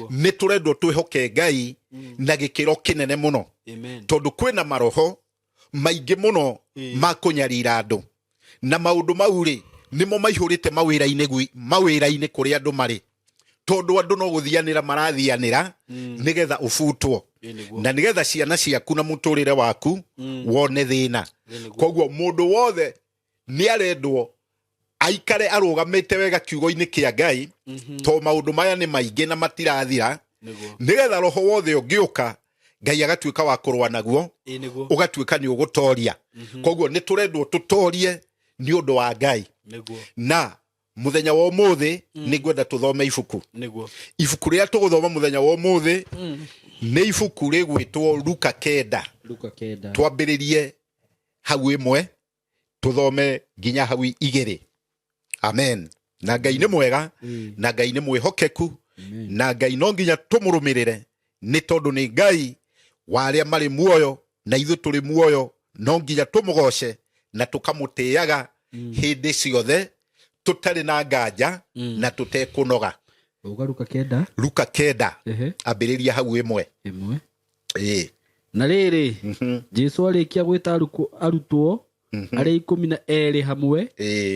Speaker 1: ni turendwo twihoke Ngai na gikiro kinene muno tondu kwina maroho maingi muno makunyarira andu na maundu mau ri nimo maihurite mawira-ini kuri andu mari tondu andu no guthianira marathianira nigetha ufutwo na nigetha ciana ciaku na muturire waku wone thina koguo mundu wothe ni arendwo aikare arugamite wega kiugo-ini kia Ngai to maundu maya ni maingi na matirathira nigetha roho wothe ungiuka Ngai agatuika wa kurwa naguo ugatuika ni ugutoria koguo ni turendwo tutorie ni undu wa Ngai na muthenya wa umuthi ni ngwenda tuthome ibuku ibuku ria tuguthoma muthenya wa umuthi ni ibuku rigwitwo Luka 9 twambiririe hau imwe tuthome nginya hau 2 amen na Ngai ni mwega na Ngai ni mwihokeku na Ngai no nginya tumurumirire ni tondu ni Ngai wa aria mari muoyo na ithu turi muoyo no nginya tumugoce na tukamutiaga hindi ciothe tutari na nganja na tutekunoga Luka 9 ambiriria hau imwe
Speaker 2: na riri Jesu arikia gwita arutwo aria 12 hamwe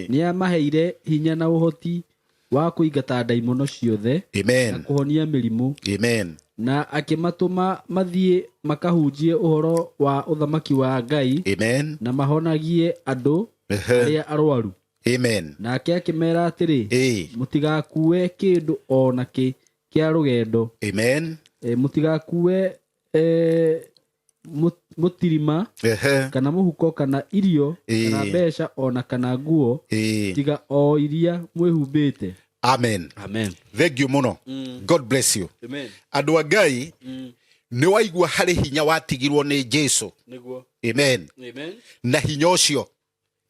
Speaker 2: ni amaheire hinya na uhoti wa kuingata ndaimono ciothe na kuhonia mirimu na akimatuma mathie makahunjie uhoro wa uthamaki wa Ngai na mahonagie andu aria arwaru nake akimera atiri mutigakue kindu ona ki kia rugendo mutigakue mutirima kana muhuko kana irio kana mbeca ona kana nguo tiga o iria mwihumbite
Speaker 1: amen thank you muno God bless you andu a Ngai ni waigua hari hinya watigirwo ni Jesu amen na hinya ucio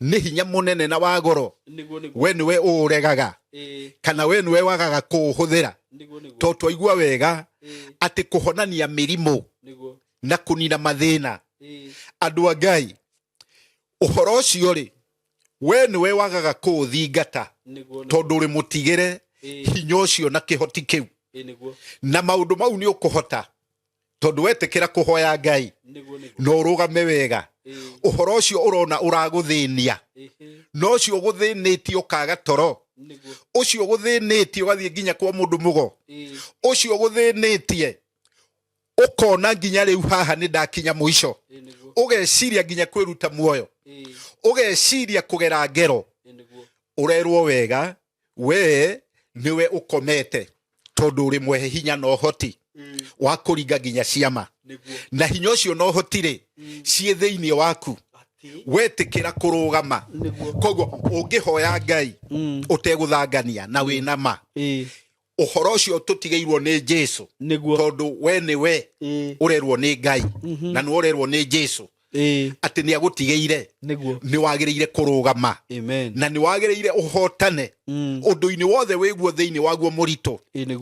Speaker 1: ni hinya munene na wagoro we niwe uregaga kana we niwe wagaga kuhuthira to twaigua wega ati kuhonania mirimu na kunina mathina andu a Ngai uhoro ucio ri we niwe wagaga kuthingata tondu uri mutigire hinya ucio na kihoti kiu na maundu mau ni ukuhota tondu wetekera kuhoya Ngai no rugame wega uhoro ucio urona uraguthinia no ucio guthinitie ukaga toro ucio guthinitie ugathie nginya kwa mundu mugo ucio guthinitie ukona nginya riu haha ni ndakinya muico ugeciria nginya kwiruta muoyo ugeciria kugera ngero urerwo wega we niwe ukomete tondu uri mwehe hinya no hoti wa kuringa nginya ciama na hinya ucio no hotire cie thiini waku wetikira kurugama koguo ungihoya Ngai uteguthangania na wina ma uhoro ucio tutigeirwo ni Jesu tondu we niwe urerwo ni Ngai na ni urerwo ni Jesu ati ni agutigeire ni wagiriire kurugama na ni wagiriire uhotane undu-ini wothe wiguo thiini waguo murito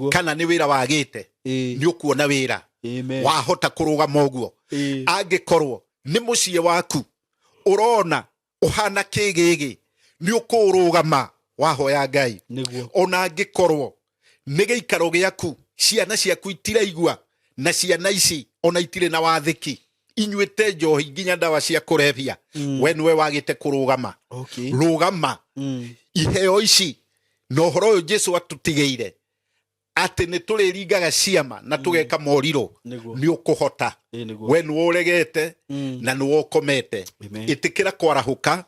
Speaker 1: kana ni wira wagite ni ukuona wira wahota kurugama uguo angikorwo ni mucie waku urona uhana kigigi ni ukurugama wahoya Ngai ona angikorwo ni giikaro giaku ciana ciaku itiraigua na ciana ici ona itire na wathiki inyuĩte njohi nginya ndawa cia kũrebia we nĩwe wagĩte kũrũgama rũgama iheo ici na ũhoro ũyũ Jesu atũtigĩire atĩ nĩ tũrĩringaga ciama na tũgeka morirũ nĩ ũkũhota we nĩwe ũregete na nĩwe ũkomete ĩtĩkĩra kwarahũka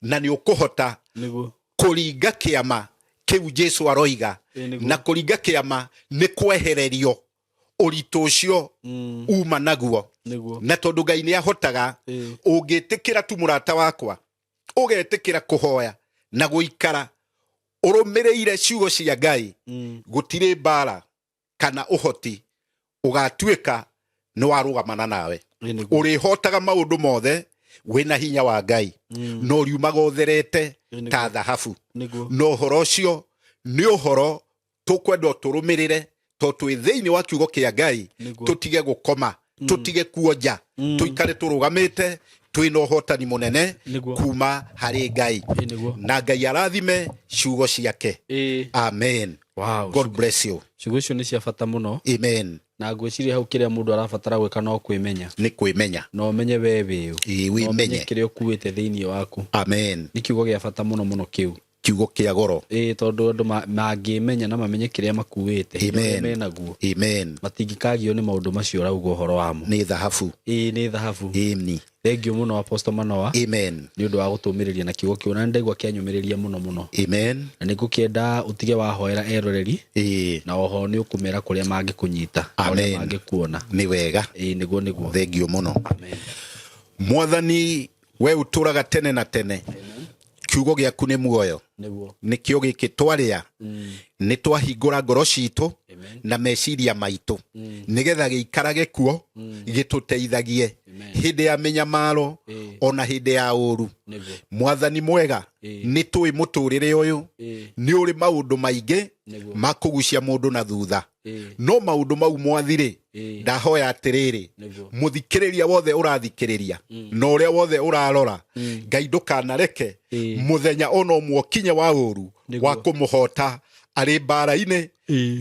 Speaker 1: na nĩ ũkũhota kũringa kĩama kĩu Jesu aroiga na kũringa kĩama nĩ kwehererio ũritũ ũcio uma naguo na tondũ Ngai nĩ ahotaga ũngĩtĩkĩra tu mũrata wakwa ũgetĩkĩra kũhoya na gũikara ũrũmĩrĩire ciugo cia Ngai gũtirĩ mbara kana ũhoti ũgatuĩka nĩ warũgamana nawe ũrĩhotaga maũndũ mothe wĩna hinya wa Ngai no riumaga ũtherete ta thahabu no ũhoro ũcio nĩ ũhoro tũkwenda tũrũmĩrĩre to twĩ thĩinĩ wa kiugo kĩa Ngai tũtige gũkoma tũtige kuonja tũikare tũrũgamĩte twĩna ũhotani mũnene kuma harĩ Ngai na Ngai arathime ciugo ciake amen.
Speaker 2: Wow,
Speaker 1: God bless you.
Speaker 2: Ciugo icio nĩ cia bata mũno.
Speaker 1: Amen.
Speaker 2: Na ngwĩciria hau kĩrĩa mũndũ arabatara gwĩka no kwĩmenya.
Speaker 1: Nĩ kwĩmenya.
Speaker 2: No menye we wĩũ.
Speaker 1: Wĩmenye
Speaker 2: kĩrĩa ũkuĩte thĩinĩ waku.
Speaker 1: Amen.
Speaker 2: Nĩ kiugo gĩa bata mũno mũno kĩu.
Speaker 1: Kiugo kĩa goro.
Speaker 2: Tondũ andũ mangĩmenya na mamenye kĩrĩa makuĩte.
Speaker 1: Amen. Amen.
Speaker 2: Matingĩkagio nĩ maũndũ macio rauga ũhoro wamo.
Speaker 1: Nĩ thahabu.
Speaker 2: Nĩ thahabu.
Speaker 1: Amen.
Speaker 2: Thengiũ mũno Apostle Manoa.
Speaker 1: Amen.
Speaker 2: Nĩ ũndũ wa gũtũmĩrĩria na kiugo kĩu na ndaigua kĩanyũmĩrĩria mũno mũno.
Speaker 1: Amen.
Speaker 2: Na nĩngũkĩenda ũtige wahoera eroreri. Na oho nĩ ũkũmera kũrĩa mangĩkũnyita.
Speaker 1: Amen.
Speaker 2: Mangĩkuona.
Speaker 1: Nĩ wega.
Speaker 2: Nĩguo.
Speaker 1: Thengiũ mũno.
Speaker 2: Amen.
Speaker 1: Mwathani we ũtũraga tene na tene. Kiugo gĩaku nĩ muoyo. Nĩkĩo gĩkĩ twarĩa nĩ twahingũra ngoro citũ na meciria maitũ nĩgetha gĩikarage kuo gĩtũteithagie hĩndĩ ya mĩnyamaro ona hĩndĩ ya ũru. Mwathani mwega nĩ tũĩ mũtũrĩre ũyũ nĩ ũrĩ maũndũ maingĩ ma kũgucia mũndũ na thutha no maũndũ mau mwathirĩ ndahoya atĩrĩrĩ mũthikĩrĩria wothe ũrathikĩrĩria na ũrĩa wothe ũrarora Ngai ndũkanareke mũthenya ona ũmwe ũkinye wa ũru wa kũmũhota arĩ mbara-inĩ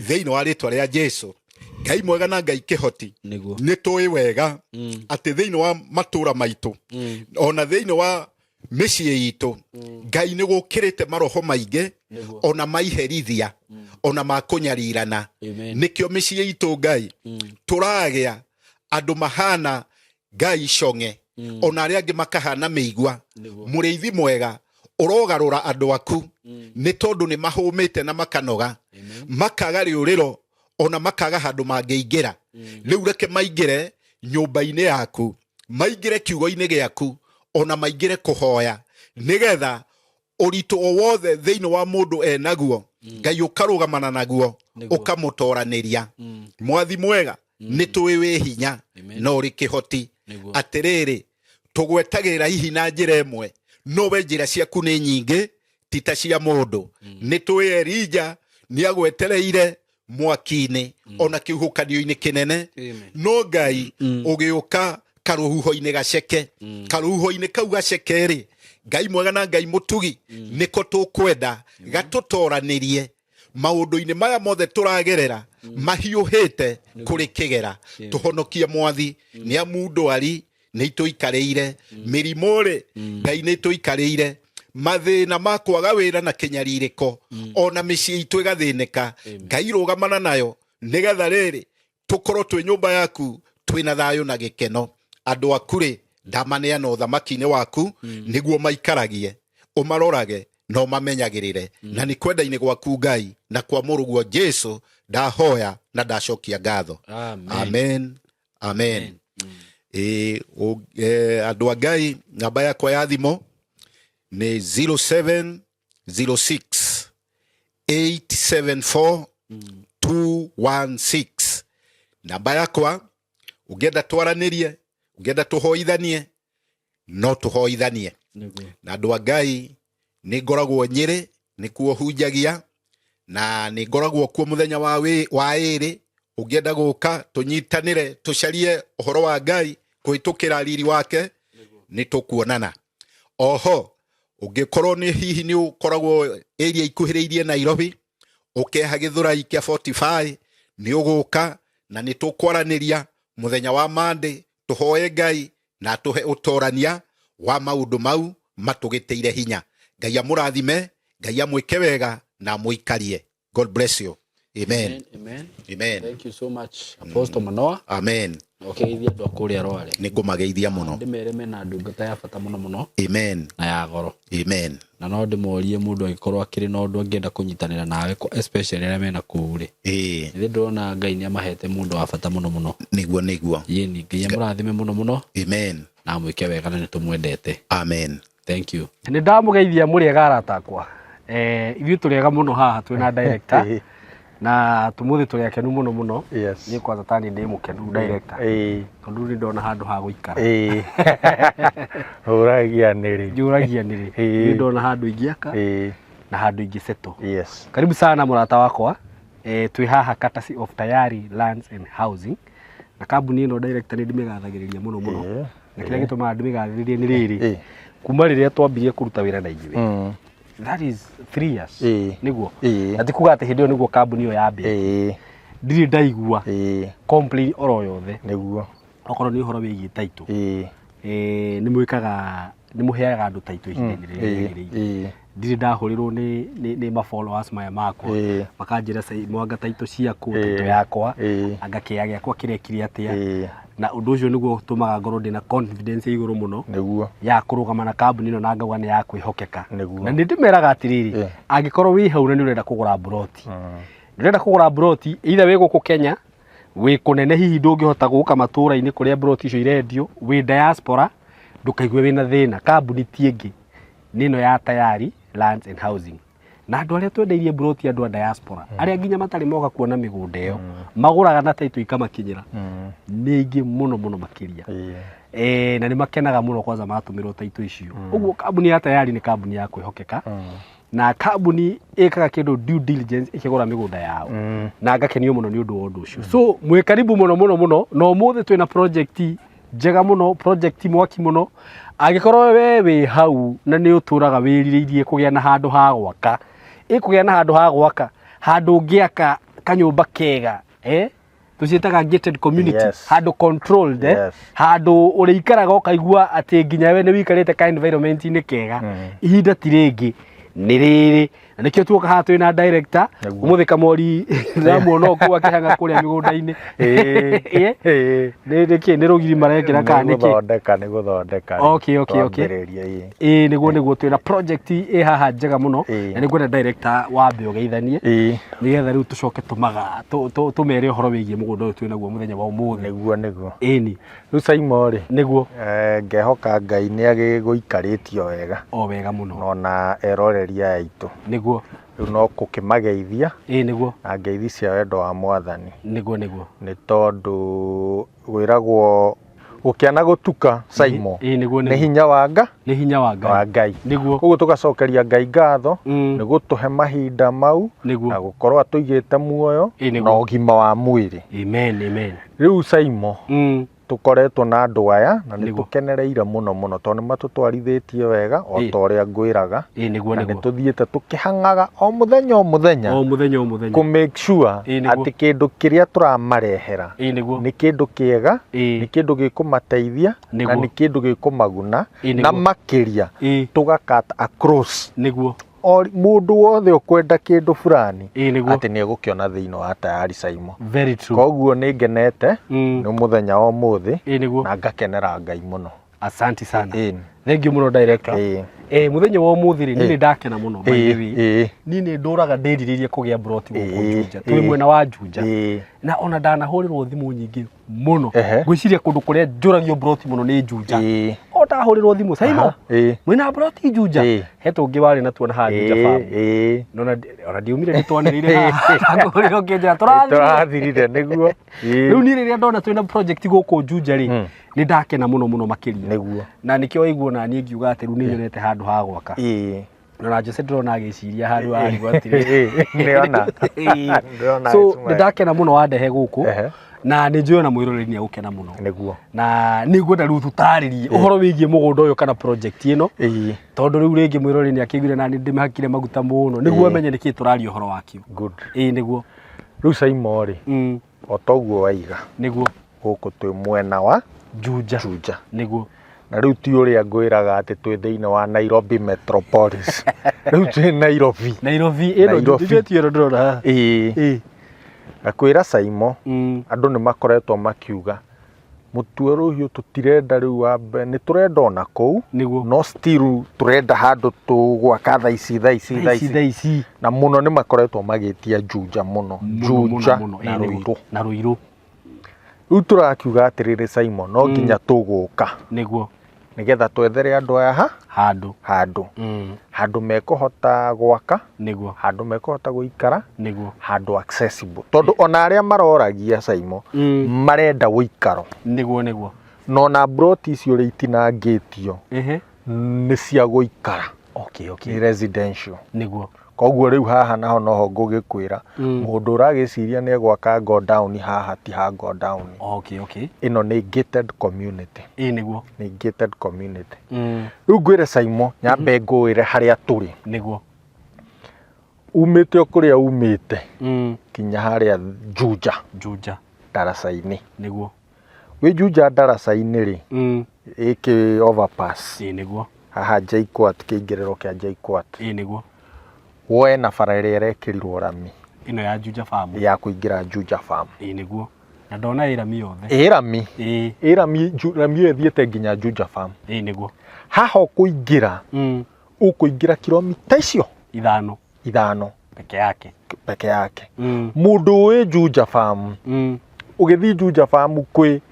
Speaker 1: thĩinĩ wa rĩtwa rĩa Jesu. Ngai mwega na Ngai kĩhoti nĩ tũĩ wega atĩ thĩinĩ wa matũra maitũ ona thĩinĩ wa mĩciĩ itũ Ngai nĩ gũkĩrĩte maroho maingĩ ona maiherithia ona makũnyarirana nĩkĩo mĩciĩ itũ Ngai tũragĩa andũ mahana Ngai cong'e ona arĩa angĩ makahana mĩigua. Mũrĩithi mwega ũrogarũra andũ aku nĩ tondũ nĩ mahũmĩte na makanoga makaga rĩũrĩro ona makaga handũ mangĩingĩra. Rĩu reke maingĩre nyũmba-inĩ yaku maingĩre kiugo-inĩ gĩaku ona maingĩre kũhoya nĩgetha ũritũ o wothe thĩinĩ wa mũndũ enaguo Ngai ũkarũgamana naguo ũkamũtoranĩria. Mwathi mwega nĩ tũĩ wĩ hinya na ũrĩ kĩhoti atĩrĩrĩ tũgwetagĩrĩra hihi na njĩra ĩmwe no we njĩra ciaku nĩ nyingĩ ti ta cia mũndũ. Nĩ tũĩ Elija nĩ agwetereire mwaki-inĩ ona kĩhuhũkanio-inĩ kĩnene no Ngai ũgĩũka karũhuho-inĩ gaceke karũhuho-inĩ kau gaceke-rĩ Ngai mwega na Ngai mũtugi nĩko tũkwenda gatũtoranĩrie maũndũ-inĩ maya mothe tũragerera mahiũhĩte kũrĩ kĩgera. Tũhonokie Mwathi nĩ amu ndwari nĩ itũikarĩire mĩrimũ-rĩ Ngai nĩ itũikarĩire mathĩna ma kwaga wĩra na kĩnyarirĩko ona mĩciĩ itũ ĩgathĩnĩka Ngai rũgamana nayo nĩgetha rĩrĩ tũkorwo twĩ nyũmba yaku twĩna thayũ na gĩkeno. Andũ aku-rĩ ndamaneana ũthamaki-inĩ waku nĩguo maikaragie ũmarorage no mamenyagĩrĩre na nĩ kwenda-inĩ gwaku Ngai na kwa mũrũguo Jesu ndahoya na ndacokia ngatho. Amen. Amen. Andũ a Ngai namba yakwa ya thimũ nĩ 0706 874 216. Namba yakwa ũngĩenda twaranĩrie ũngĩenda tũhoithanie no tũhoithanie. Na andũ a Ngai nĩ ngoragwo Nyĩrĩ nĩkuo hunjagia na nĩ ngoragwo kuo mũthenya wa ĩrĩ ũngĩenda gũka tũnyitanĩre tũcarie ũhoro wa Ngai kũhĩtũkĩra riri wake nĩ tũkuonana. Oho ũngĩkorwo nĩ hihi nĩ ũkoragwo area ikuhĩrĩirie Nairobi ũkeha Gĩthũrai kĩa 45 nĩ ũgũka na nĩ tũkwaranĩria mũthenya wa Monday tuhoe Ngai na tuhe utorania wa maundu mau matugiteire hinya. Ngai amurathime, Ngai amwike wega na muikarie. God bless you. Amen.
Speaker 2: Amen.
Speaker 1: Amen.
Speaker 2: Thank you so much, Apostle Manoa.
Speaker 1: Amen.
Speaker 2: Okay, ithia ndo akuria rware.
Speaker 1: Nigumageithia muno.
Speaker 2: Ndimere mena ndungata ya bata muno.
Speaker 1: Amen.
Speaker 2: Na ya goro.
Speaker 1: Amen.
Speaker 2: Na no ndimorie mundu agikorwo akiri na undu angienda kunyitanira nawe, especially ria mena kuuri. Ithi ndona Ngai ni amahete mundu wa bata muno.
Speaker 1: Niguo.
Speaker 2: Yeni Ngai amurathime muno.
Speaker 1: Amen.
Speaker 2: Na mwike wega na nitumwendete.
Speaker 1: Amen.
Speaker 2: Thank you.
Speaker 3: Ni ndamugeithia muri garata akwa. Ithu turiega muno haha twina director. Na tumuthi turi akenu muno.
Speaker 4: Yes.
Speaker 3: Ni kwanza tani ndi mukenu director. Tondu ni ndona handu ha guikara.
Speaker 4: Uragia niri.
Speaker 3: Juragia niri. Ni ndona handu ingiaka. Na handu ingiseto.
Speaker 4: Yes.
Speaker 3: Karibu sana murata wakwa. Twi haha courtesy of Tayari Lands and Housing. Na kambuni ino director ni ndimigathagiriria muno. Na kile gituma ndimigathiririe ni riri. Kuma riria twambirie kuruta wira na ithuĩ. That is 3 years. Niguo. Ati kuga ati hindi yo niguo kambuni yo yambe. Ndiri ndaigua. Complain oro yothe.
Speaker 4: Niguo.
Speaker 3: Okorwo ni horo wigie taito. Ni mwikaga ni muheaga andu taito ihinda rĩrĩa. Ndiri ndahurirwo ni ma followers maya makwa. Makanjira sai mwanga taito ciaku taito yakwa. Agakia giakwa kirekire atia. Na undu ucio niguo tumaga ngoro ndina confidence iguru muno
Speaker 4: niguo
Speaker 3: ya kurugama na kambuni ino na ngauga ni ya kwihokeka na ndimeraga atiriri angikorwo wi hau na ni urenda kugura broti urenda kugura broti either wi guku Kenya wi kunene hihi ndungihota guka matura-ini kuria broti icio irendio wi diaspora ndukaigue wina thina kambuni tiengi nino ya Tayari Lands and Housing na andu aria twendeirie broti andu a diaspora aria nginya matari moga kuona migunda iyo maguraga na taito ikamakinyira ni ingi muno makiria na ni makenaga muno kwanza matumirwo taito icio uguo kambuni ya Tayari ni kambuni ya kwihokeka na kambuni ikaga kindu due diligence ikigura migunda yao na ngakenio muno ni undu wa undu ucio so mwe karibu muno no muthe twina project njega muno project mwaki muno agikorwo we wi hau na ni uturaga wiririirie kugia na handu ha gwaka ikugia na handu ha gwaka handu ngiaka kanyumba kega tucitaga gated community handu controlled handu urikaraga ukaigua ati nginya we ni wikarite ka environment ni kega ihinda tiringi ni riri na nikio tuoka haha twina director umuthi kamori ndamuona ku akihanga kuria migunda-ini ni rugiri marekira ka niki
Speaker 4: ni guthondeka
Speaker 3: okay niguo twina project haha njega muno na niguo director wambe ugeithanie nigetha riu tucoke tumaga tumere uhoro wigie mugunda uyu twina guo muthenya wa umuthi
Speaker 4: niguo
Speaker 3: ni
Speaker 4: riu Saimori
Speaker 3: niguo
Speaker 4: ngehoka Ngai ni agiguikaritio wega
Speaker 3: wega muno
Speaker 4: ona eroreria aitu
Speaker 3: niguo
Speaker 4: riu no kukimageithia
Speaker 3: niguo
Speaker 4: na ngeithi cia wendo wa Mwathani
Speaker 3: niguo
Speaker 4: ni tondu gwiragwo gukiana gutuka Saimo ni hinya wanga
Speaker 3: wa
Speaker 4: Ngai
Speaker 3: niguo
Speaker 4: koguo tugacokeria Ngai ngatho ni gutuhe mahinda mau na gukorwo atuigite muoyo na ugima wa mwiri
Speaker 3: amen
Speaker 4: riu Saimo tukoretwo na andu aya na ni tukenereire muno tondu matutwarithitie wega o toria ngwiraga na ni tuthiete tukihangaga o muthenya ku make sure ati kindu kiria turamarehera ni kindu kiega ni kindu gikumateithia na ni kindu gikumaguna na makiria tugakata across
Speaker 3: niguo
Speaker 4: mundu wothe ukwenda kindu fulani ati ni egukiona thiini wa Tayari Saimo
Speaker 3: very true
Speaker 4: koguo ni ngenete ni muthenya wa muthi na ngakenera Ngai muno
Speaker 3: asante sana thank you muno director muthenya wa muthi ri ni ndakena muno by the way ni nduraga ndiriririe kugia broti guku Juja twi mwena wa Juja na ona ndanahurirwo thimu nyingi muno gwiciria kundu kuria njuragio broti muno ni Juja otahurirwo thimu Saimo mwina broti Juja heto ungi wari na tuona ha Juja farm nona ona ndiumire nitwanirire ha nguriro kinja turathirire
Speaker 4: niguo
Speaker 3: riu ni riria ndona twina project guku Juja ri ni ndakena muno makiria
Speaker 4: niguo
Speaker 3: na nikio igwo na ni ngiuga ati ru ni nyonete handu ha gwaka na Jose ndrona agiciria handu ari gwatire
Speaker 4: niona
Speaker 3: so ndakena muno wandehe guku na ni njoya na mwiroreri ni agukena muno
Speaker 4: niguo
Speaker 3: na ni ngwenda riu tutaririe uhoro wigie mugunda uyu kana project ino tondu riu ringi mwiroreri ni akigire na ni ndimehakire maguta muno niguo amenye niki turario uhoro wakio
Speaker 4: good
Speaker 3: niguo
Speaker 4: riu Saimo ri o toguo waiga
Speaker 3: niguo
Speaker 4: guku twi mwena wa
Speaker 3: Juja niguo
Speaker 4: na riu ti uria ngwiraga ati twi thiini wa Nairobi metropolis riu twi Nairobi
Speaker 3: ino ndithietio ndorora
Speaker 4: akwira Saimo andu ni makoretwo makiuga mutwe ruhiu tutirenda riu ambe ni turenda ona kou no still turenda handu tugwaka tha ici na muno ni makoretwo magitia Juja muno Juja na Ruiru riu turakiuga atiriri Saimo no nginya tuguka
Speaker 3: niguo
Speaker 4: nigetha twethere andu aya handu mekuhota gwaka
Speaker 3: niguo
Speaker 4: handu mekuhota guikara
Speaker 3: niguo
Speaker 4: handu accessible tondu ona aria maroragia Saimo marenda guikaro
Speaker 3: niguo
Speaker 4: no na broti icio ri itinangitio ni cia guikara
Speaker 3: okay
Speaker 4: residential
Speaker 3: niguo
Speaker 4: koguo riu haha naho noho ngugikwira mundu uragiciria ni gwaka go down haha ti ha go down
Speaker 3: okay
Speaker 4: ino ni gated community
Speaker 3: niguo
Speaker 4: ni gated community riu ngwire Saimo nyambe ngwire haria turi
Speaker 3: niguo
Speaker 4: umite okuria umite kinya haria Juja darasa-ini
Speaker 3: niguo
Speaker 4: wi Juja darasa-ini ri iki overpass
Speaker 3: niguo
Speaker 4: haha JKUAT kiingiriro kia JKUAT
Speaker 3: niguo
Speaker 4: woe na bara iria irekirirwo rami
Speaker 3: ino ya Juja farm
Speaker 4: ya kuingira Juja farm
Speaker 3: niguo na ndona irami yothe
Speaker 4: rami ethiete nginya Juja farm
Speaker 3: niguo
Speaker 4: haha kuingira ukuingira kilomita icio ithano peke yake mundu wi Juja farm ugithi Juja farm kwi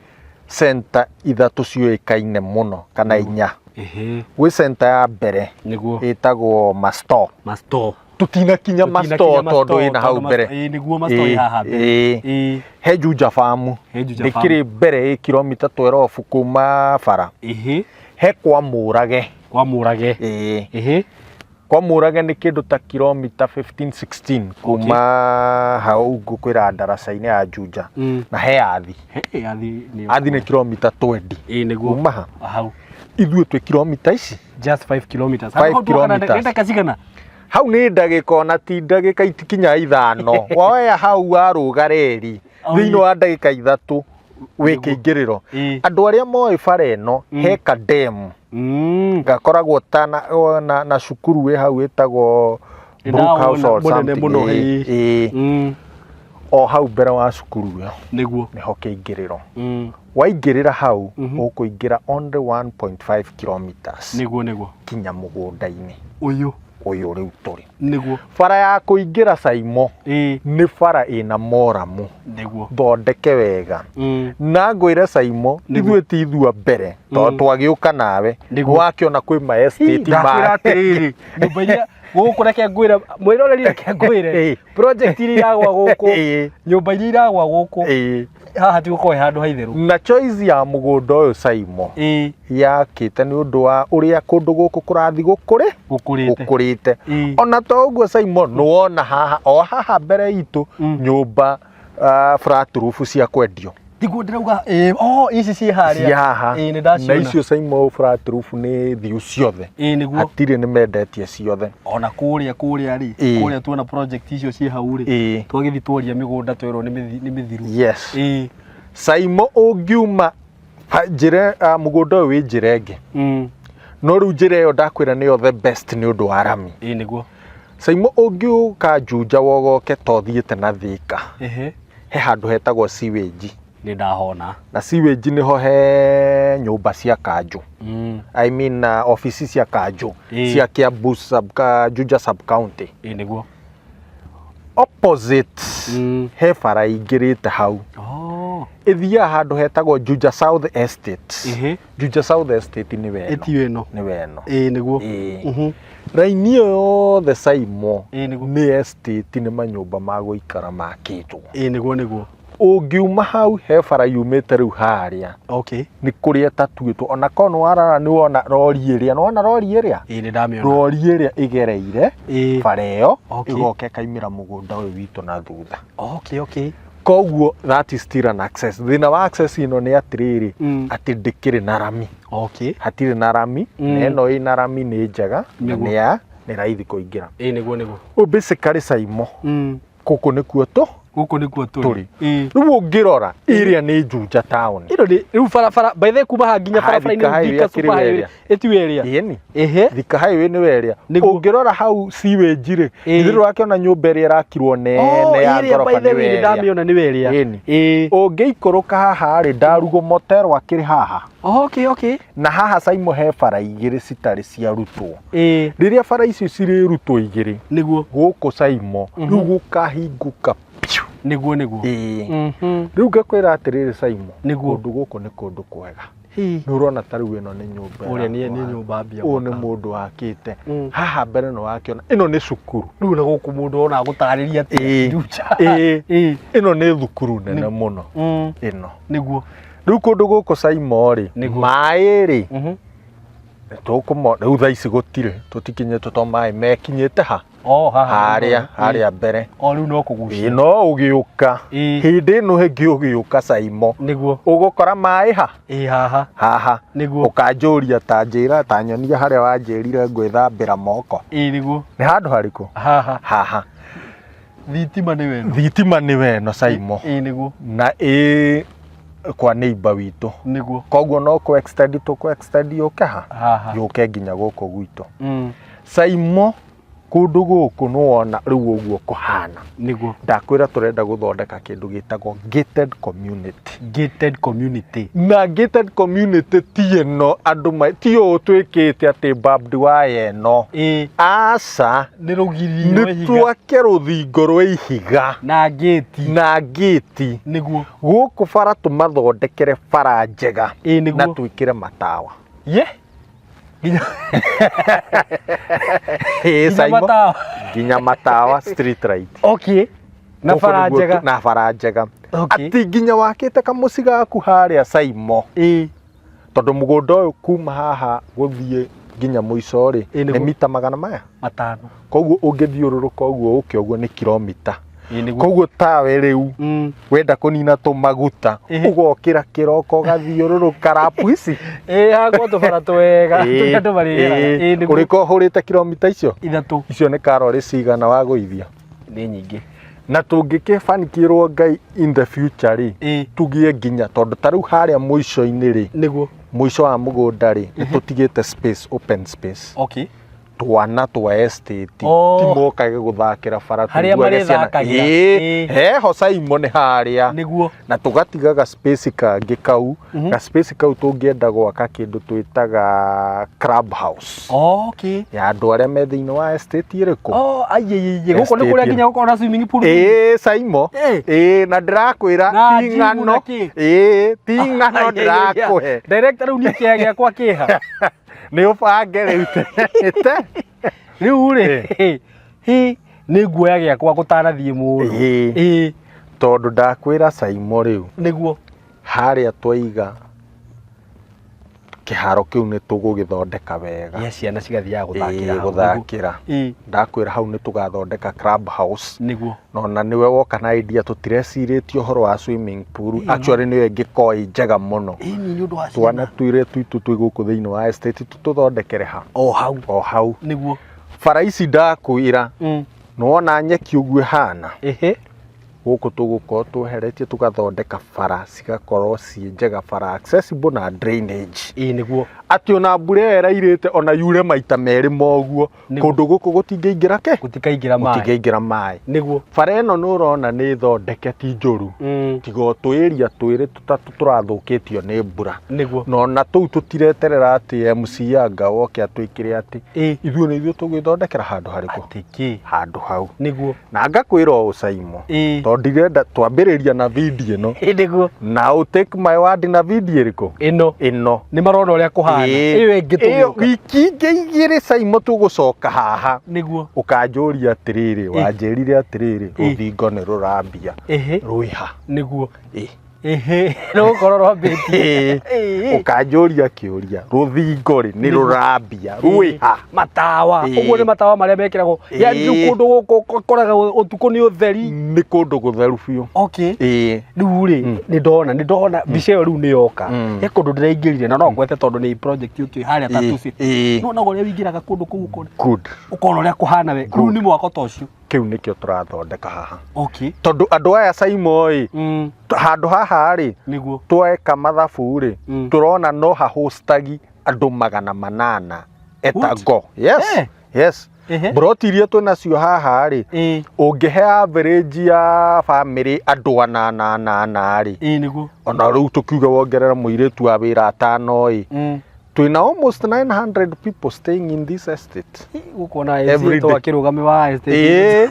Speaker 4: center ithatu cioikaine muno kana inya gwi center ya mbere itagwo Masto tutinakinya Masto tondu ina hau mbere
Speaker 3: niguo Masto haha mbere
Speaker 4: he Juja farm nikiri mbere kilomita 12 kuma bara he kwa Murage kwa Murage ni kindu ta kilomita 15-16 kuma hau ngukwira darasa-ini ya Juja na he athi ni kilomita 20 kuma hau ithuĩ twĩ kilomita ici
Speaker 3: just 5 kilometers
Speaker 4: hau ni ndagika ona ti ndagika itikinya 5 woya hau waruga reri thiini wa ndagika 3 wi kiingiriro andu aria moi bara ino he kadem gakoragwo na cukuru wi hau itagwo Brookhouse or something o hau mbere wa cukuru yo
Speaker 3: niguo
Speaker 4: niho kiingiriro waingirira hau ukuingira only 1.5 kilometers
Speaker 3: niguo
Speaker 4: kinya mugunda-ini uyu riu turi
Speaker 3: niguo
Speaker 4: bara ya kuingira Saimo ni bara ina moramu
Speaker 3: niguo
Speaker 4: thondeke wega na ngwire Saimo ithuĩ ti ithua mbere tondu twagiuka nawe wakiona kwi ma estate ma
Speaker 3: nyumba guku reke ngwira mwiroreri reke ngwire project iri iragwa guku nyumba iri iragwa guku haha ti gukorwo handu haithiru
Speaker 4: na choice ya mugunda uyu Saimo yakite ni undu wa uria kundu guku kurathi gukurite ona to uguo Saimo nuona haha mbere itu nyumba flat roof cia kwendio
Speaker 3: tiguo ndirauga ici ci haria
Speaker 4: ni ndaciona na icio Saimo flat roof ni thiu ciothe atire ni mendetie ciothe
Speaker 3: ona kuria ri kuria tuona project icio ci hau ri twagithi tworia migunda twirwo ni mithiru
Speaker 4: yes Saimo ungiuma njire mugunda uyu wi njire ngi no riu njire yo ndakwira niyo the best ni undu wa rami
Speaker 3: niguo
Speaker 4: Saimo ungiuka Juja wogoke tothiete na Thika he handu hetagwo sewage
Speaker 3: ni ndahona
Speaker 4: na sewage niho he nyumba cia kanju I mean office cia kanju cia Kiambu Juja sub county
Speaker 3: niguo
Speaker 4: opposite he bara ingirite hau ithia handu hetagwo Juja South Estate Juja South Estate ni weno
Speaker 3: ni
Speaker 4: weno
Speaker 3: niguo
Speaker 4: raini yothe Saimo ni estate ni manyumba ma guikara makitwo
Speaker 3: niguo
Speaker 4: ungiuma hau he bara yumite riu haria ni kuria tatuitwo ona kono warara ni wona rori iria
Speaker 3: ni ndamiona
Speaker 4: rori iria igereire bara iyo igoke kaimira mugunda uyu witu na thutha koguo that is still an access thina wa access ino ni atiriri ati ndikiri na rami hatiri na rami eno ina rami ni njega ni raithi kuingira
Speaker 3: niguo
Speaker 4: basically Saimo kuku nikuo
Speaker 3: guku nikuo turi
Speaker 4: riu ngirora iria ni Juja town
Speaker 3: ino ni riu barabara by the kuma ha nginya barabara ini Thika super highway eti area
Speaker 4: yeni Thika highway ni area ngirora hau sewage ri ithiru wakiona nyumba ria irakirwo nene ya ngorofa ni area
Speaker 3: ndamiona ni area
Speaker 4: ungiikoroka haha ri ndarugo motero akiri haha
Speaker 3: okay
Speaker 4: na haha Saimo he bara igiri citari cia rutwo riria bara icio ciri rutwo igiri
Speaker 3: niguo
Speaker 4: guku Saimo riu gukahinguka
Speaker 3: niguo
Speaker 4: riu ngakwira atiriri Saimo kundu guku ni kundu kwega ni urona tariu ino ni nyumba
Speaker 3: uria ni nyumba mbia
Speaker 4: u ni mundu wakite haha mbere no wakiona ino ni cukuru
Speaker 3: riu na guku mundu ona gutariria ati
Speaker 4: ino ni thukuru nene muno ino
Speaker 3: niguo
Speaker 4: riu kundu guku Saimo ri mai ri tukumo riu thaa ici gutire tutikinyete to mai mekinyete ha haria mbere
Speaker 3: riu no kugucia
Speaker 4: no ugiuka hindi no hengi ugiuka Saimo
Speaker 3: niguo
Speaker 4: ugukora mai ha haha
Speaker 3: niguo
Speaker 4: ukanjuria ta njira ta nyonia haria wanjirire ngwithambira moko
Speaker 3: niguo
Speaker 4: ni handu hariku haha thitima ni weno Saimo
Speaker 3: niguo
Speaker 4: na kwa neighbor witu
Speaker 3: niguo
Speaker 4: koguo no ku extend yuke ha yuke nginya guku gwitu Saimo kundu guku nuona riu uguo kuhana
Speaker 3: niguo
Speaker 4: ndakwira turenda guthondeka kindu gitagwo gated community na gated community ti eno andu ti o twikite ati barbed wire eno asa
Speaker 3: ni rugirio
Speaker 4: ni twake ruthingo rwa ihiga
Speaker 3: na gate
Speaker 4: niguo guku bara tumathondekere bara njega na twikire matawa ginya matawa street light
Speaker 3: na
Speaker 4: bara njega ati ginya wakite kamuci gaku haria Saimo tondu mugunda uyu kuma haha guthie ginya muico ri ni mita 500 koguo ungithiururuka uguo uke uguo ni kilomita koguo tawe riu wenda kunina tumaguta ugokira kiroko gathiururuka rapu ici
Speaker 3: hagwo tubara twega tundu bari
Speaker 4: uriko hurite kilomita icio
Speaker 3: 3
Speaker 4: icio ni karori cigana wa guithia
Speaker 3: ni nyingi
Speaker 4: na tungikifanikirwo Ngai in the future ri tugie ginya tondu tariu haria muico-ini ri
Speaker 3: niguo
Speaker 4: muico wa mugunda ri tutigite space open space twana twa estate timokage guthakira bara
Speaker 3: haria mari thakagira
Speaker 4: heho Saimo ni haria
Speaker 3: niguo
Speaker 4: na tugatigaga space kangi kau na space kau tungienda gwaka kindu twitaga club house ya andu aria me thiini wa estate iriku
Speaker 3: guko ni kuria nginya gukona swimming pool
Speaker 4: Saimo na ndirakwira ti ng'ano ti ng'ano ndirakuhe
Speaker 3: director riu ni kiage kwa kiha
Speaker 4: ni ubange riu te
Speaker 3: riu ri ni guoya giakwa gutanathie mundu
Speaker 4: tondu ndakwira Saimo riu
Speaker 3: niguo
Speaker 4: haria twaiga kiharo kiu ni tugugithondeka wega
Speaker 3: ciana cigathiaga
Speaker 4: guthakira ndakwira hau ni tugathondeka club house
Speaker 3: niguo
Speaker 4: nona niwe woka na idea tutireciritio horo wa swimming pool actually niwe ngikoi njega muno twana twire twitu twi guku thiini wa estate tuthondekere ha hau
Speaker 3: niguo
Speaker 4: bara ici ndakwira nuona nyeki uguo hana guku tugukorwo tweheretie tugathondeka bara cigakorwo ci njega bara accessible na drainage
Speaker 3: niguo
Speaker 4: ati ona mbura erairite ona yure maita meri moguo kundu guku gutingiingira gutikaingira mai
Speaker 3: niguo
Speaker 4: bara eno nurona ni thondeke ti njuru tigo twiria twiri tutatu turathukitio ni mbura
Speaker 3: niguo
Speaker 4: nona tuu tutireterera ati MC anga woke atwikire ati ithuo ni ithuo tugithondekera handu hariku handu hau
Speaker 3: niguo
Speaker 4: na ngakwira o Saimo ndirenda twambiriria na video ino
Speaker 3: niguo
Speaker 4: na take my word na video iriku ino
Speaker 3: ni marona uria kuhana iyo ingi
Speaker 4: iyo wiki igiri Saimo tugucoka haha
Speaker 3: niguo
Speaker 4: ukanjuria atiriri wanjirire atiriri ruthingo ni rurambia ruiha
Speaker 3: niguo no korwo rwambĩtie
Speaker 4: ũkanjũria kĩũria rũthingo rĩ nĩ rũrambia rwĩha
Speaker 3: matawa ũguo nĩ matawa marĩa mekĩragwo yani kũndũ gũkũ koraga ũtukũ nĩ ũtheri
Speaker 4: nĩ kũndũ gũtheru biũ
Speaker 3: rĩu rĩ nĩ ndona mbica ĩyo rĩu nĩ yoka he kũndũ ndĩraingĩrire na no ngwete tondũ nĩ project ũkĩoĩ harĩa Tatusi no ũrĩa wĩingĩraga kũndũ kũu ũkona ũrĩa kũhana we rĩu nĩ mwako ta ũcio
Speaker 4: kĩu nĩkĩo tũrathondeka haha tondũ andũ aya Saimo ĩ handũ haha rĩ tweka mathabu rĩ tũrona no hahostagi andũ 800 etango yes Broti iria twĩnacio haha rĩ ũngĩhe average ya family andũ 8 rĩ ona rĩu tũkiuga wongerera mũirĩtu wa wĩra 5 ĩ twina almost 900 people staying in this estate
Speaker 3: ukona every akirugame wa estate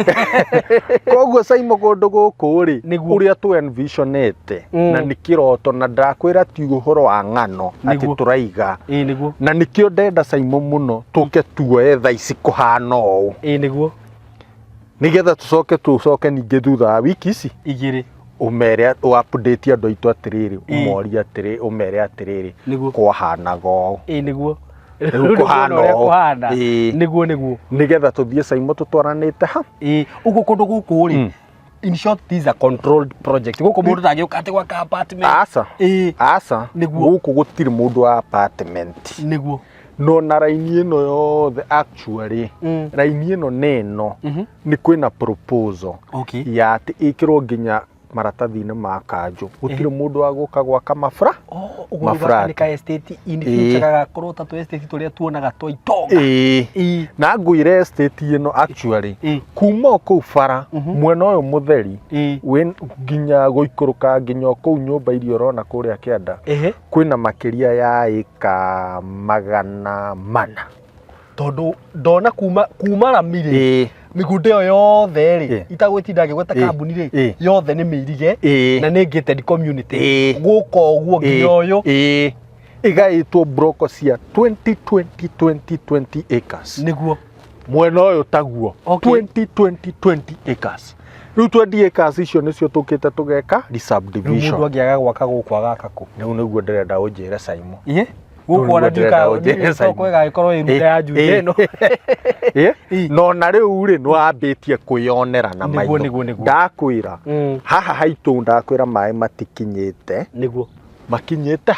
Speaker 4: koguo Saimo kũndũ gũkũ rĩ ũrĩa tu envisionete na nĩ kĩroto na ndakwĩra ti ũhoro wa ng'ano atĩ tũraiga na nĩkĩo ndenda Saimo mũno tũke tuoe thaa ici kũhana ũũ nĩgetha tũcoke ningĩ thutha wa wiki ici igĩrĩ umere update andũ aitũ atĩrĩrĩ umoria atĩrĩrĩ umere atĩrĩrĩ kwahanaga ũũ
Speaker 3: nĩguo
Speaker 4: kuhana
Speaker 3: nĩguo
Speaker 4: nĩgetha tũthiĩ Saimo tũtwaranĩte ha
Speaker 3: ũguo kũndũ gũkũ rĩ in short this is a controlled project gũkũ mũndũ ndangĩũka atĩ gwaka apartment
Speaker 4: aca gũkũ gũtirĩ mũndũ wa apartment
Speaker 3: nĩguo
Speaker 4: no na raini ĩno yothe actually raini ĩno neno nĩ kwĩna proposal ya atĩ ĩkĩrwo nginya maratathi-inĩ ma kanjũ gũtirĩ mũndũ wa gũka gwaka mafra
Speaker 3: ka estate in future gagakorwo ta tu estate tũrĩa tuonaga twa itonga
Speaker 4: na ngwĩre estate ĩno actually kuma kũu bara mwena ũyũ mũtheri nginya gũikũrũka nginya kũu nyũmba iria ũrona kũrĩa kĩanda kwĩna makĩria ya ĩka 400
Speaker 3: tondũ ndona kuma Ramire mĩgũnda ĩyo yothe rĩ itagwĩtinda ngĩgweta kambuni rĩ yothe nĩ mĩirige na nĩ gated community gũka ũguo nginya ũyũ
Speaker 4: ĩgaĩtwo block cia 20 acres
Speaker 3: nĩguo
Speaker 4: mwena ũyũ taguo 20 acres rĩu 20 acres icio nĩcio tũkĩte tũgeka subdivision
Speaker 3: mũndũ angĩaga gwaka gũkũ agaka kũ
Speaker 4: rĩu nĩguo ndĩrenda ũnjĩre Saimo
Speaker 3: gũkũ ona ndika soko ĩgagĩkorwo ĩ ruta ya njui ĩno
Speaker 4: no na rĩu rĩ nĩwambĩtie kwĩyonera na maitho ndakwĩra haha haitũ ndakwĩra maĩ matikinyĩte
Speaker 3: nĩguo
Speaker 4: makinyĩte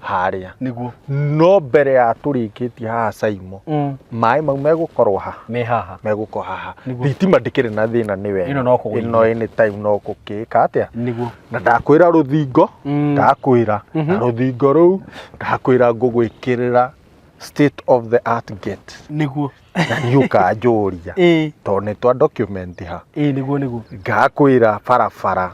Speaker 4: harĩa
Speaker 3: nĩguo
Speaker 4: no mbere ya tũrĩkĩtie haha Saimo maĩ mau megũkorwo megũkorwo haha thitima ndĩkĩrĩ na thĩna nĩ wega ĩno anytime no gũkĩka atĩa na ndakwĩra rũthingo ndakwĩra na rũthingo rũu ndakwĩra ngũgwĩkĩrĩra state of the art gate
Speaker 3: nĩguo
Speaker 4: na nĩũkanjũria tondũ nĩtwa document ha
Speaker 3: nĩguo
Speaker 4: ngakwĩra barabara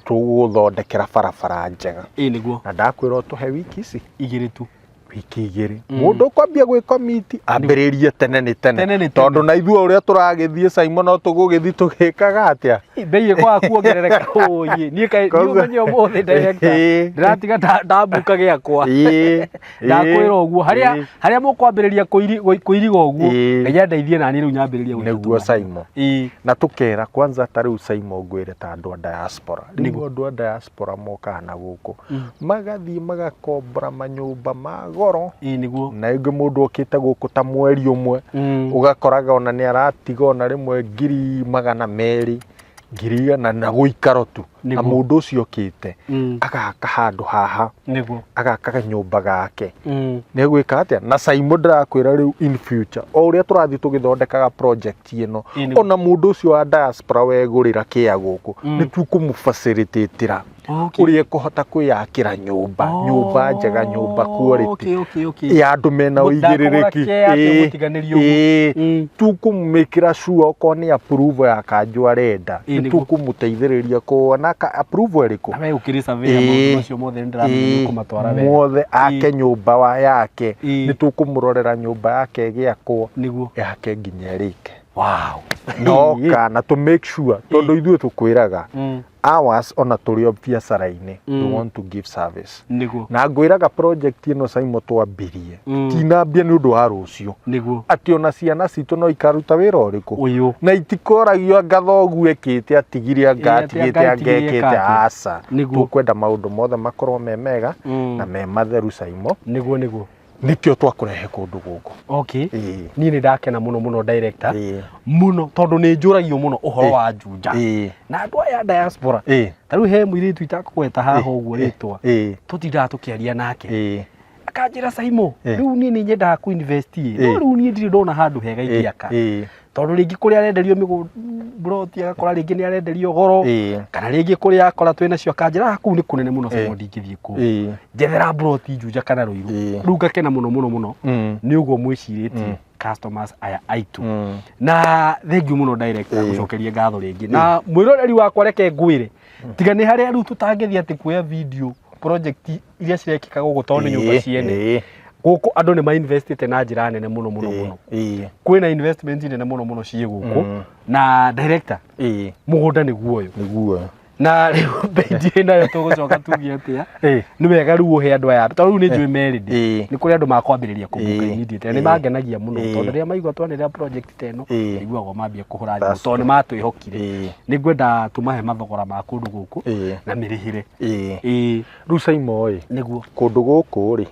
Speaker 4: tũgũthondekera barabara njega
Speaker 3: nĩguo
Speaker 4: na ndakwĩra ũtũhe wiki ici
Speaker 3: igĩrĩ tu
Speaker 4: wiki igĩrĩ mũndũ kwambia gwĩ komiti ambĩrĩrie tene nĩ tene tondũ na ithuĩ ũrĩa tũragĩthiĩ Saimo no tũgũgĩthiĩ tũgĩkaga atĩa
Speaker 3: mbei ĩkwaga kuongerereka ũyĩ niĩ ũmenye ũmũthĩ ndĩratiga ndambuka gĩakwa ndakwĩra ũguo harĩa mũkwambĩrĩria kũiriga ũguo ngai andeithie naniĩ rĩu nyambĩrĩrie
Speaker 4: nĩguo Saimo na tũkera kwanza ta rĩu Saimo ngwĩre ta andũ a diaspora nĩguo andũ a diaspora mokaga na gũkũ magathiĩ magakombora manyũmba ma goro
Speaker 3: nĩguo
Speaker 4: na ingĩ mũndũ okĩte gũkũ ta mweri ũmwe ũgakoraga ona nĩ aratiga ona rĩmwe 200,000 ngiri na gũikaro tu na mũndũ ũcio okĩte agaka handũ haha agaka kanyũmba gake nĩgwĩka atĩa na Saimo ndĩrakwĩra rĩu in future o ũrĩa tũrathiĩ tũgĩthondekaga project ĩno ona mũndũ ũcio wa diaspora wegũrĩra kĩa gũkũ nĩtũkũmũfacilitatĩra ũrĩa kũhota kwĩyakĩra nyũmba njega nyũmba quality ya andũ mena ũigĩrĩrĩki tũkũmĩkĩra sure okorwo nĩ approval ya kanjũ arenda nĩtũkũmũteithĩrĩria kuona approval ĩrĩkũ
Speaker 3: we ukiri survey mũndũ ũcio mothe ndĩramenya kũmatwara wega
Speaker 4: mothe ake nyũmba yake nĩtũkũmũrorera nyũmba yake ĩgĩakwo yake nginya ĩrĩke
Speaker 3: Wow.
Speaker 4: Noka na to make sure tondu ithuĩ tukwiraga ours ona tũrĩ o biacara-inĩ we want to give service. Na ngwĩraga project ĩno Saimo twambirie tinambia nĩ ũndũ wa rũciũ atĩ ona ciana citũ no ikaruta wĩra ũrĩkũ na itikoragio ngathogu ekĩte atigire angatigĩte angekĩte aca. Tũkwenda maũndũ mothe makorwo me mega na me matheru Saimo. Nikio twakũrehe kũndũ gũkũ.
Speaker 3: Okay. Niĩ nĩ ndakena mũno director. Mũno tondũ nĩ njũragio mũno ũhoro wa Juja. Na andũ aya diaspora. Ta rĩu he mũirĩtu itakũgweta haha ũguo rĩtwa. Tũtindaga tũkĩaria nake. Akanjĩra Saimo, rĩu niĩ nĩ nyendaga ku-invest. No rĩu niĩ ndirĩ ndona handũ hega ingĩaka. Tondũ rĩngĩ kũrĩa arenderio broti agakora rĩngĩ nĩ arenderio goro kana rĩngĩ kũrĩa akora twĩnacio akanjĩra kũu nĩ kũnene mũno Saimo ndingĩthiĩ kũu. Njethera broti Juja kana Ruiru. Rĩu ngakena mũno nĩ ũguo mwĩcirĩtie customers aya aitũ. Na thank you mũno director gũcokeria ngatho rĩngĩ. Na mwĩroreri wakwa reke ngwĩre tiga nĩ harĩa rĩu tũtangĩthiĩ atĩ kuoya video project iria cirekĩka gũkũ tondũ nyũmba ciene. Gũkũ andũ nĩ ma-investĩte na njĩra nene mũno. Kwĩna investment nene mũno ciĩ gũkũ. Na director mũgũnda nĩguo ũyũ. Na rĩu bendi nayo tũgũcoka tuge atĩa nĩ wega rĩu ũhe andũ aya tondũ rĩu nĩ njũĩ merid nĩ kũrĩ andũ makwambĩrĩria kũmbuka immediate nĩ mangenagia mũno tondũ rĩrĩa maigua twanĩrĩra project ta ĩno iguagwo mambia kũhũra thimũ tondũ nĩ matwĩhokire. Nĩ ngwenda tũmahe mathogora ma kũndũ gũkũ na mĩrĩhĩre.
Speaker 4: Rĩu Saimo
Speaker 3: nĩguo
Speaker 4: kũndũ gũkũ rĩ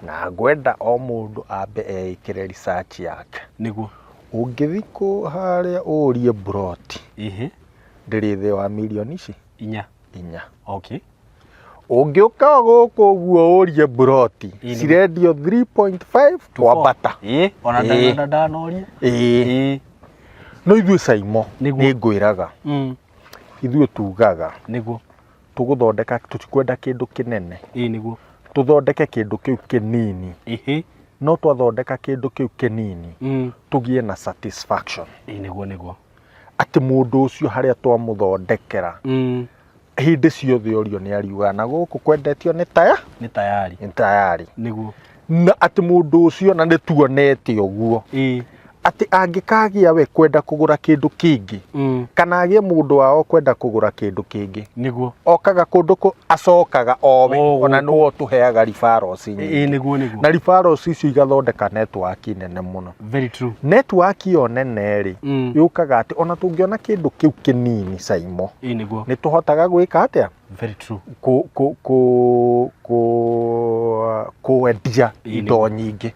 Speaker 4: na ngwenda o mũndũ ambe ekĩre research yake.
Speaker 3: Nĩguo
Speaker 4: ũngĩthiĩ harĩa ũrie broti ndĩrĩ thĩ wa milioni ici 4.
Speaker 3: Okay.
Speaker 4: Ũngĩũka gũkũ ũguo ũrie broti cirendio 3.5 kwambata.
Speaker 3: Ona ndanoria.
Speaker 4: No ithuĩ Saimo nĩ ngwĩraga ithuĩ tugaga
Speaker 3: nĩguo
Speaker 4: tũgũthondeka tũtikwenda kĩndũ kĩnene.
Speaker 3: Nĩguo
Speaker 4: tũthondeke kĩndũ kĩu kĩnini. No twathondeka kĩndũ kĩu kĩnini tũgĩe na satisfaction.
Speaker 3: Nĩguo
Speaker 4: atĩ mũndũ ũcio harĩa twamũthondekera hĩndĩ ciothe orio nĩ ariuga na gũkũ kwendetio nĩ tayari.
Speaker 3: Nĩguo
Speaker 4: na atĩ mũndũ ũcio na nĩ tuonete ũguo atĩ angĩkagĩa we kwenda kũgũra kĩndũ kĩngĩ kana agĩe mũndũ wao kwenda kũgũra kĩndũ kĩngĩ
Speaker 3: nĩguo
Speaker 4: okaga kũndũ acokaga owe ona nĩwe tũheaga referrals
Speaker 3: nĩguo
Speaker 4: na referrals icio igathondeka network nene mũno.
Speaker 3: Very true.
Speaker 4: Network yo nene rĩ yũkaga atĩ ona tũngĩona kĩndũ kĩu kĩnini Saimo
Speaker 3: nĩguo
Speaker 4: nĩ tũhotaga gwĩka atĩa
Speaker 3: very true
Speaker 4: kwendia indo nyingĩ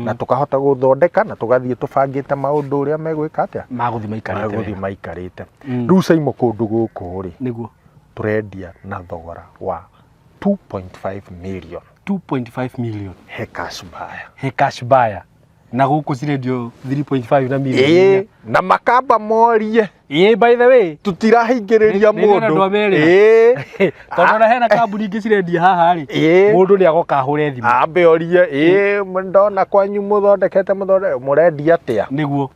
Speaker 4: na tũkahota gũthondeka na tũgathiĩ tũbangĩte maũndũ ũrĩa megwĩka atĩa magũthiĩ maikarĩte. Rĩu Saimo kũndũ gũkũ rĩ
Speaker 3: nĩguo
Speaker 4: tũrendia na thogora wa 2.5 million.
Speaker 3: 2.5 million
Speaker 4: he cash buyer
Speaker 3: na gũkũ cirendio 3.5 na million.
Speaker 4: Na makamba morie
Speaker 3: by the way
Speaker 4: tutirahingĩrĩria mũndũ
Speaker 3: tondũ na hena kambuni ingĩ cirendia haha rĩ mũndũ nĩ agoka ahũre thimũ
Speaker 4: ambe orie ndona kwanyu mũthondekete mũrendia atĩa
Speaker 3: nĩguo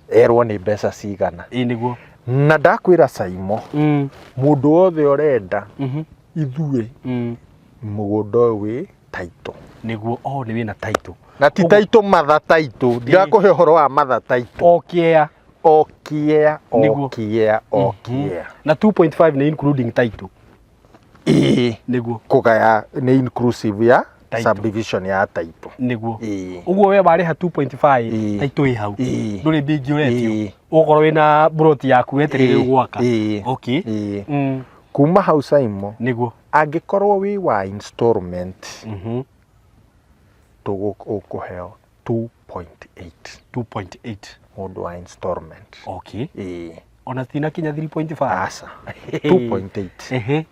Speaker 4: erwo nĩ mbeca cigana.
Speaker 3: Nĩguo
Speaker 4: na ndakwĩra Saimo mũndũ wothe ũrenda ithuĩ mũgũnda ũyũ wĩ taito
Speaker 3: nĩguo nĩ wĩna taito
Speaker 4: na ti taito matha taito ndirakũhe ũhoro wa matha taito okia
Speaker 3: na 2.5 nĩ including taito nĩguo
Speaker 4: kũgaya nĩ inclusive ya subdivision ya taito
Speaker 3: nĩguo ũguo we warĩha 2.5 taito ĩ hau ndũrĩ mbingi ũretio ũkorwo wĩna broti yaku wetereire gwaka. Okay.
Speaker 4: Kuma hau Saimo
Speaker 3: nĩguo
Speaker 4: angĩkorwo wĩ wa installment tũgũkũheo 2.8 mũndũ wa installment.
Speaker 3: Okay. Ona tina kinya 3.5
Speaker 4: asa 2.8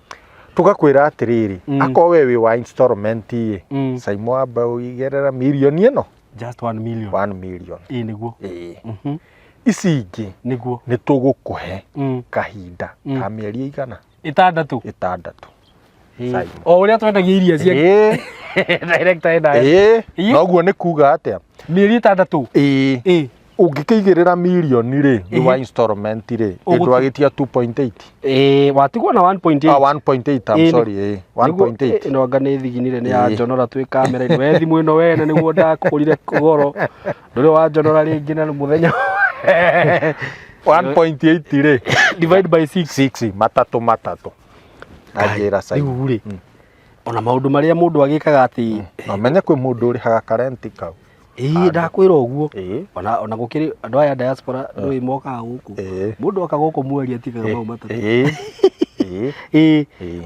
Speaker 4: tugakwĩra atĩrĩrĩ akorwo we wĩ wa installment Saimo amba ũigerera milioni ĩno
Speaker 3: just 1 million.
Speaker 4: 1 million.
Speaker 3: Nĩguo
Speaker 4: ici ingĩ
Speaker 3: nĩguo
Speaker 4: nĩ tũgũkũhe kahinda ka mĩeri ĩigana
Speaker 3: 6
Speaker 4: Saimo
Speaker 3: o ũrĩa twendagia iria cia director ena
Speaker 4: noguo nĩ kuga atĩa
Speaker 3: mĩeri 6
Speaker 4: ũngĩkĩigĩrĩra milioni rĩ nĩ wa installment rĩ ndwagĩtia 2.8
Speaker 3: watigwo na 1.8
Speaker 4: 1.8 I'm sorry 1.8
Speaker 3: ĩno anga nĩ thiginire nĩ ya njonora twĩ kamera we thimũ ĩno wene nĩguo ndakũgũrire goro ndũrĩ wa njonora rĩngĩ na mũthenya
Speaker 4: 1.8 rĩ
Speaker 3: divide by
Speaker 4: 6 matatu ajira sai
Speaker 3: rĩ ona maundu maria mundu agikaga ati
Speaker 4: amenye kwĩ mundu ũrĩhaga karenti kau
Speaker 3: ndakwĩra ũguo ona gũkĩrĩ andũ aya diaspora ndũĩ mokaga gũkũ mundu oka gũkũ mweri atigaga mau matatu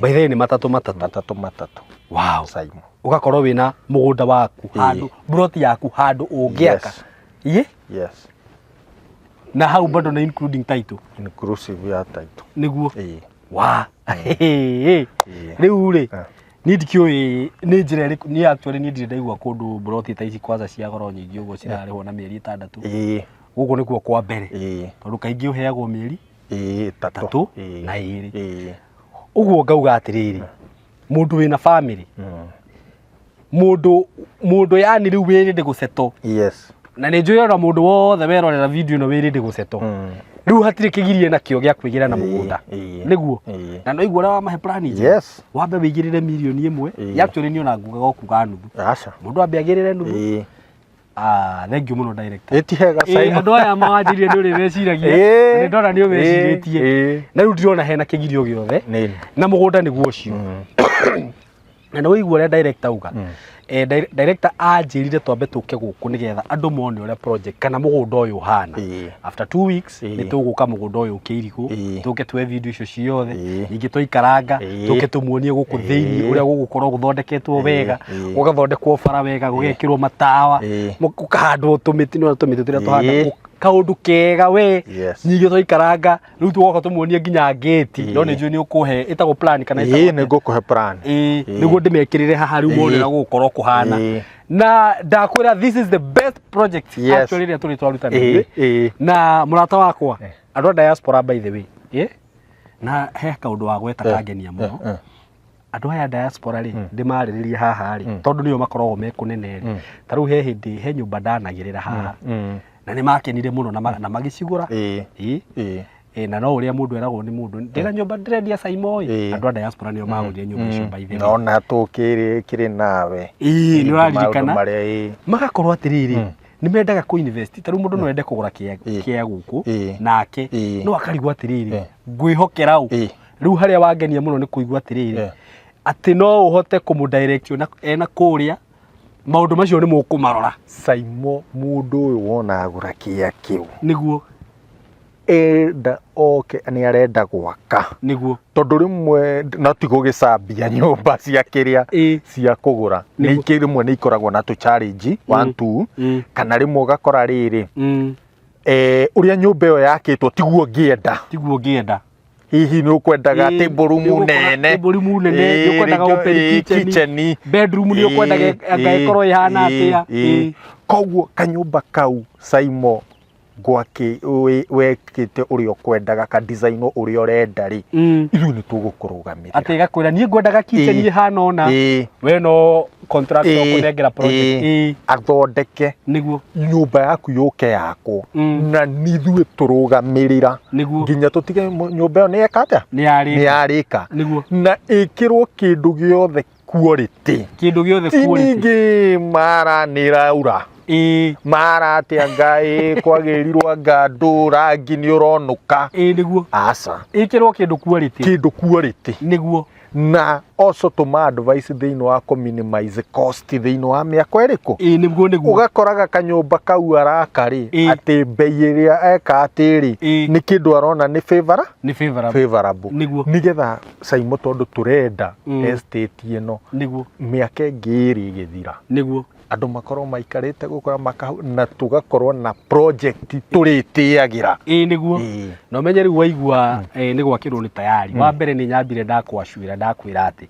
Speaker 3: by the way nĩ matatu wow
Speaker 4: Saimo
Speaker 3: ugakorwo wina mugunda waku handu broti yaku handu ũngĩaka
Speaker 4: yes
Speaker 3: na hau bado na including title
Speaker 4: inclusive ya title
Speaker 3: niguo wa rĩu rĩ nindikĩũĩ nĩ njĩra ĩrĩkũ ni actually nĩ ndirĩ ndaigua kũndũ broti ta ici kwanza cia goro nyingĩ ũguo cirarĩhwo na mĩeri 6 gũkũ nĩkuo kwa mbere tondũ kaingĩ ũheagwo mĩeri 3 na 2 ũguo ngauga atĩrĩrĩ mũndũ wĩna family mũndũ yani rĩu wĩrĩndĩ gũceto na nĩ njũĩ ona mũndũ wothe werorera video ĩno wĩrĩndĩ gũceto rĩu hatirĩ kĩgirie nakĩo gĩa kwĩgĩra na mũgũnda nĩguo na no igũra wa mahe plan wambe wĩigĩrĩre milioni 1 actually nĩ ona ngugaga okuga nuthu mũndũ ambe agĩrĩre nuthu thank you mũno director
Speaker 4: etihega Saimo
Speaker 3: andũ aya mawanjirie nĩ ũrĩ meciragia nĩ ndona nĩ ũmecirĩtie na rĩu ndĩrona hena kĩgirio gĩothe na mũgũnda nĩguo ũcio na nĩ wĩigua ũrĩa director auga director anjĩrire twambe tũke gũkũ nĩgetha andũ mone ũrĩa project kana mũgũnda ũyũ ũhana after 2 weeks nĩ tũgũka mũgũnda ũyũ ũkĩirigwo tũke twe video icio ciothe ningĩ tũikaranga tũke tũmuonie gũkũ thĩinĩ ũrĩa gũgũkorwo gũthondeketwo wega gũgathondekwo bara wega gũgekĩrwo matawa gũkahandwo tũmĩtĩ no tũmĩtĩ tũrĩa tũhanda kaundu kega we ningĩ tũikaranga rĩu tũgoka tũmuonie nginya gate no nĩ njũĩ nĩ ũkũhe ĩtagwo plan kana
Speaker 4: nĩ ngũkũhe plan
Speaker 3: nĩguo ndĩmekĩrĩre haha rĩu monera gũgũkorwo kũhana na ndakwĩra this is the best project actually rĩrĩa tũrĩ twarutanĩire na mũrata wakwa andũ a diaspora by the way na he kaũndũ wa gweta kangenia mũno andũ aya diaspora rĩ ndĩmarĩrĩria haha rĩ tondũ nĩo makoragwo mekũnene rĩ ta rĩu he hĩndĩ he nyũmba ndanagĩrĩra haha na nĩ makenire mũno na magĩcigũra na no ũrĩa mũndũ eragwo nĩ mũndũ ndĩra nyũmba ndĩrendia Saimo andũ a diaspora nĩo magũrire nyũmba icio by the way
Speaker 4: ona tũkĩrĩ nawe
Speaker 3: nĩ ũraririkana magakorwo atĩrĩrĩ nĩ mendaga kũ-invest ta rĩu mũndũ no ende kũgũra kĩa gũkũ nake no akarigwo atĩrĩrĩ ngwĩhokera ũ rĩu harĩa wangenia mũno nĩ kũigua atĩrĩrĩ atĩ no ũhote kũmũdirect ena kũrĩa maũndũ macio nĩ mũkũmarora
Speaker 4: Saimo mũndũ ũyũ wona agũra kĩa kĩu
Speaker 3: nĩguo
Speaker 4: nĩ arenda gwaka
Speaker 3: nĩguo
Speaker 4: tondũ rĩmwe no ti gũgĩcambia nyũmba cia kĩrĩa cia kũgũra ningĩ rĩmwe nĩ ikoragwo na tũ challenge 1 2 kana rĩmwe ũgakora rĩrĩ ũrĩa nyũmba ĩyo yakĩtwo tiguo ngĩenda hihi nĩ ũkwendaga table room nene
Speaker 3: nĩ ũkwendaga open kitchen bedroom nĩ ũkwendaga angĩkorwo ihana atĩa
Speaker 4: koguo kanyũmba kau Saimo gwake wekĩte ũrĩa ũkwendaga ka design ũrĩa ũrenda rĩ ithuĩ nĩ tũgũkũrũgamĩrĩra
Speaker 3: atĩ gakwĩra niĩ ngwendaga kitchen ihana ona we no contractor kũnengera project
Speaker 4: athondeke
Speaker 3: nĩguo
Speaker 4: nyũmba yaku yũke yakwo na nithuĩ tũrũgamĩrĩra nginya tũtige nyũmba ĩyo nĩ eka atĩa nĩ yarĩka na ĩkĩrwo kĩndũ gĩothe quality ningĩ mara nĩ raura mara atĩa ngai kwagĩrirwo ngandũ rangi nĩ ũronũka
Speaker 3: nĩguo
Speaker 4: aca
Speaker 3: ĩkĩrwo kĩndũ
Speaker 4: quality
Speaker 3: nĩguo
Speaker 4: na also tũma advice thĩinĩ wa minimize cost thĩinĩ wa mĩako ĩrĩkũ
Speaker 3: nĩguo
Speaker 4: ũgakoraga kanyũmba kau araka rĩ atĩ bei ĩrĩa eka atĩrĩ nĩ kĩndũ arona nĩ favorable nĩgetha Saimo tondũ tũrenda estate ĩno mĩaka ĩngĩ ĩrĩ ĩgĩthira
Speaker 3: nĩguo
Speaker 4: andũ makorwo maikarĩte gũkora na tũgakorwo na project tũrĩtĩagĩra
Speaker 3: nĩguo na ũmenye rĩu waigua nĩ gwakĩrwo nĩ tayari wa mbere nĩ nyambire ndakwĩra atĩ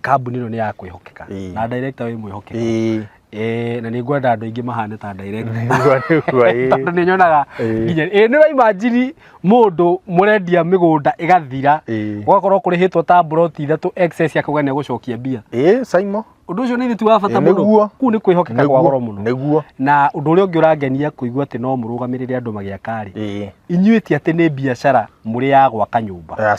Speaker 3: kambuni ĩno nĩ ya kwĩhokeka na director wĩ mwĩhokeka na nĩ ngwenda andũ aingĩ mahane ta director tondũ nĩ nyonaga nginya nĩ ũraimagine mũndũ mũrendia mĩgũnda ĩgathira ũgakorwo kũrĩhĩtwo ta broti 3 excess akauga nĩ gũcokia mbia
Speaker 4: Saimo
Speaker 3: ũndũ ũcio nĩ thĩ wa bata mũno kũu nĩ kwĩhokeka kwa goro mũno na ũndũ ũrĩa ũngĩ ũrangenia kũigua atĩ no mũrũgamĩrĩre andũ magĩaka rĩ inyuĩ ti atĩ nĩ biacara mũrĩ ya gwaka nyũmba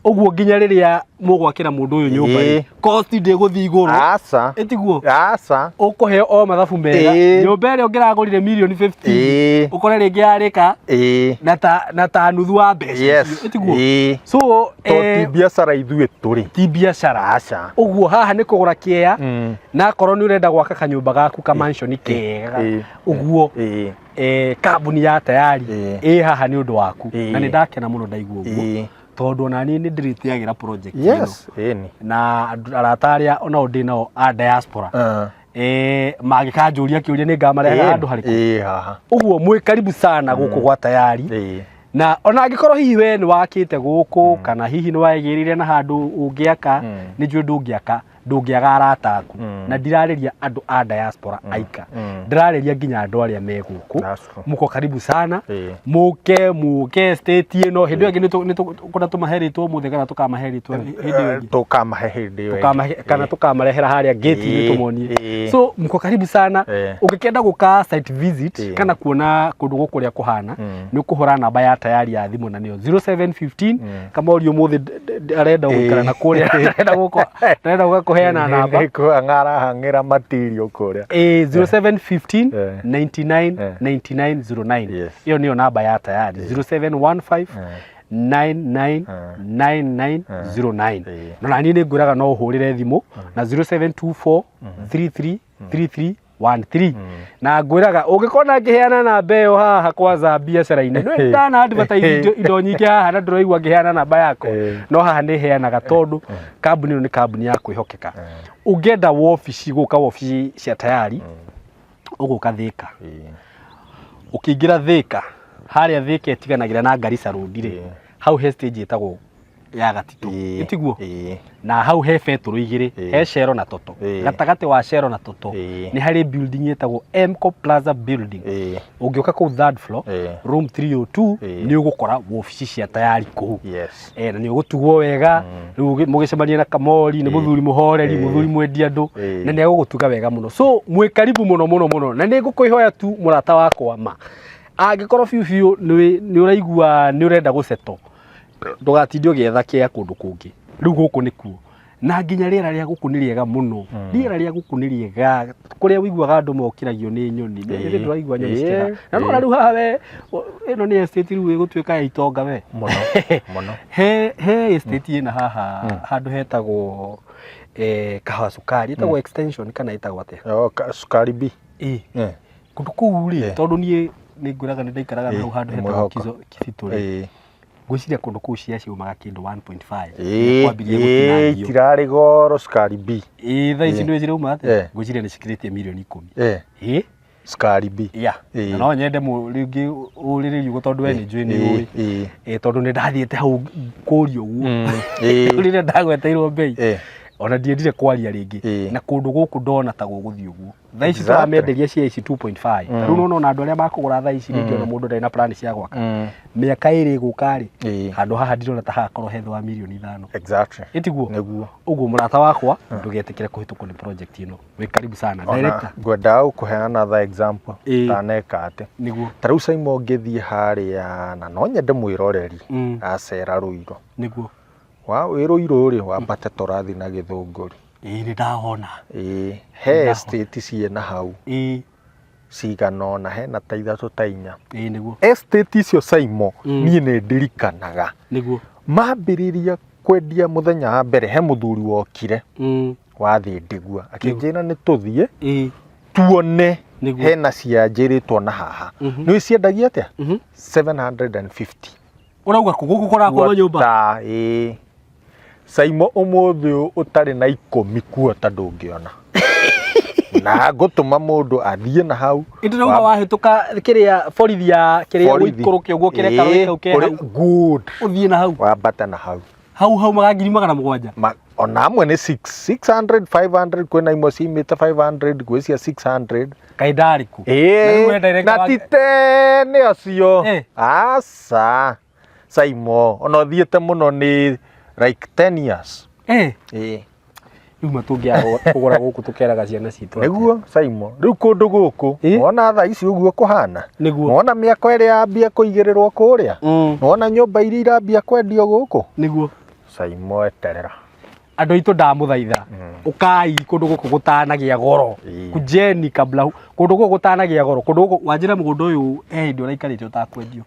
Speaker 3: Uguo nginya riria mugwakira mundu uyu nyumba cost ndiguthi iguru
Speaker 4: aca
Speaker 3: etiguo
Speaker 4: aca
Speaker 3: ukuheo o mathabu mega nyumba ĩrĩa ũngĩragũrire million 50 ukore ringi yarika na ta nuthu wa mbeca etiguo so
Speaker 4: ti biacara ithuĩ tũrĩ
Speaker 3: ti biacara
Speaker 4: aca
Speaker 3: uguo haha nĩ kũgũra kĩea na korwo nĩ ũrenda gwaka kanyũmba gaku ka mansion kega uguo kambuni ya tayari haha nĩ ũndũ waku na nĩ ndakena mũno ndaigua ũguo tondu ona ni ndiritiagira project na arata aria ona ndi nao a diaspora magikanjuria kiuria ni ngamarehe handu hariku haha uguo mwi karibu sana guku gwa tayari na ona angikorwo hihi we ni wakite guku kana hihi ni waigirire na handu ungiaka ni njui ndungiaga arata aku na ndirariria andu a diaspora aika ndirariria nginya andu aria me guku muko karibu sana muke state ino hindu yangi ni kuna tumaheritwo muthe kana tukamaheritwo hindi kana tukamarehera haria gate ni tumonie so muko karibu sana ukikenda guka site visit kana kuona kundu guku ria kuhana ni ukuhura namba ya tayari ya thimu na nio 0715 kama uri muthe arenda gukara na kuria arenda gukaheana namba
Speaker 4: ngara hangira material kuria
Speaker 3: 0715 99 9909 hiyo ndio namba ya tayari 0715 999909 na nini nguraga no uhurire thimu na 0724 333313 na ngwiraga ungikona ngiheana namba iyo haha kwa biacara-ini no ndana advertise indo nyingi haha na ndiraigua ngiheana namba yako no haha ni heanaga tondu kambuni ino ni kambuni ya kwihokeka ungenda wabici guka wabici cia tayari uguka Thika ukiingira Thika haria Thika etiganagira na Garissa Road ri hau he stage etagwo ya Gatito itiguo na hau he beturu igiri he Shero na Toto gatagati wa Shero na Toto ni hari building etagwo Mco Plaza building ungioka ku third floor room 302 ni ugukora wabici cia tayari ku na ni ugutugwo wega riu mugicemania na Kamori ni muthuri muhoreri muthuri mwendia andu na ni agugutuga wega muno so mwe karibu muno na ni ngukwihoya tu murata wakwa ma angikorwo biu ni uraigua ni urenda guceto ndugatinde ugietha kia kundu kungi riu guku ni kuo na nginya riera ria guku ni riega muno riera ria guku ni riega kuria wiguaga andu mokiragio ni nyoni ni nduraigua nyoni cikira na no riu haha we ino ni estate riu igutuika ya itonga we muno he estate ina haha handu hetagwo Kahawa Sukari etagwo extension kana etagwo atia
Speaker 4: Sukari B
Speaker 3: kundu kuu ri tondu ni nguraga ni ndaikaraga na handu hetagwo Kisitu gwiciria kundu kuu cia ciumaga kindu 1.5 kwambirie gutinangio
Speaker 4: tirari goro Sukari B
Speaker 3: thaa ici ndio ciruma ate gwiciria ni cikiritie milioni 10
Speaker 4: Sukari B
Speaker 3: na no nyende mu ringi uriririo gutondu we ni njui ni ui tondu ni ndathiete hau kurio uguo urire ndagweteirwo bei ona ndiendire kwaria ringi na kundu guku ndona ta guguthii uguo thaa ici turamenderia cia ici 2.5 riu no na andu aria makugura thaa ici ringi ona mundu ndari na plan cia gwaka miaka iri gukari handu haha ndirona ta hakorwo hetho wa milioni 5
Speaker 4: exactly
Speaker 3: itiguo neguo uguo murata wakwa ndugetikire kuhitukwo ni project ino we karibu sana director
Speaker 4: ngwenda kuheana tha example taneka ate
Speaker 3: niguo
Speaker 4: tariu Saimo ngithie haria na no nyende mwiroreri acera Ruiro
Speaker 3: niguo
Speaker 4: wa Ruiro ri wambate torathi na Githunguri
Speaker 3: ni ndahona
Speaker 4: he estate ciena hau cigano na hena ta ithatu ta inya
Speaker 3: niguo
Speaker 4: estate icio Saimo nie ni ndirikanaga
Speaker 3: niguo
Speaker 4: mambiriria kwendia muthenya wa mbere he muthuri wokire wathi ndigua akinjira ni tuthie tuone hena cianjiritwo na haha ni ciendagia atia 750
Speaker 3: urauga kuguku korakwo nyumba
Speaker 4: Saimo umuthi utari na 10 kuo ta ndungiona na gutuma mundu athie na hau
Speaker 3: indurauga wahituka kiria borithi ya kiria wikurukia uguo kireka wike hau
Speaker 4: good
Speaker 3: uthie na hau
Speaker 4: wambata na
Speaker 3: hau magangiri 700
Speaker 4: ona amwe ni 600 500 kwena imwe cimite 500 gwecia 600
Speaker 3: kaidariku
Speaker 4: na tite ni acio asa Saimo ona thiete muno ni like 10 years
Speaker 3: riu matungia kugura guku tukeraga ciana citu
Speaker 4: niguo Saimo riu kundu guku wona tha ici uguo kuhana wona miako iri yambia kuigirirwo kuria wona nyumba iria irambia kwendio guku
Speaker 3: niguo
Speaker 4: Saimo eterera
Speaker 3: andå aitå ndamuthaitha ukai kundu guku gutanagia goro kujeni kabla kundu guku gutanagia goro kundu guku wanjira mugundu uyu hindi uraikarite utakwendio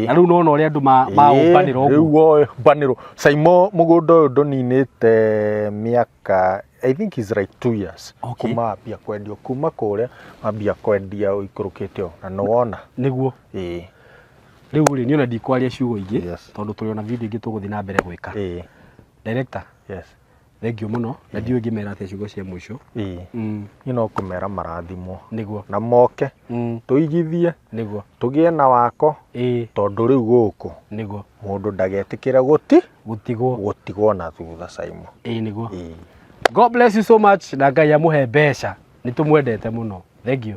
Speaker 3: na riu nona uri andu maumbaniro
Speaker 4: riu baniro Saimo mugundu uyu nduninite miaka I think is like 2 years kuma ambia kwendio kuma kuria ambia kwendia uikurukite o na no wona
Speaker 3: niguo riu ri niona ndikwaria ciugo ingi tondu turi ona video ingi tuguthi na mbere gwika director thank you muno na ndiu ngimera ate ciugo cia mwisho
Speaker 4: no kumera marathimo
Speaker 3: niguo
Speaker 4: na moke tuigithie
Speaker 3: niguo
Speaker 4: tugie na wako tondu riu guku
Speaker 3: niguo
Speaker 4: mundu ndagetikira gutigwo na thutha Saimo
Speaker 3: niguo God bless you so much na Ngai amuhe mbeca nitumwendete muno thank you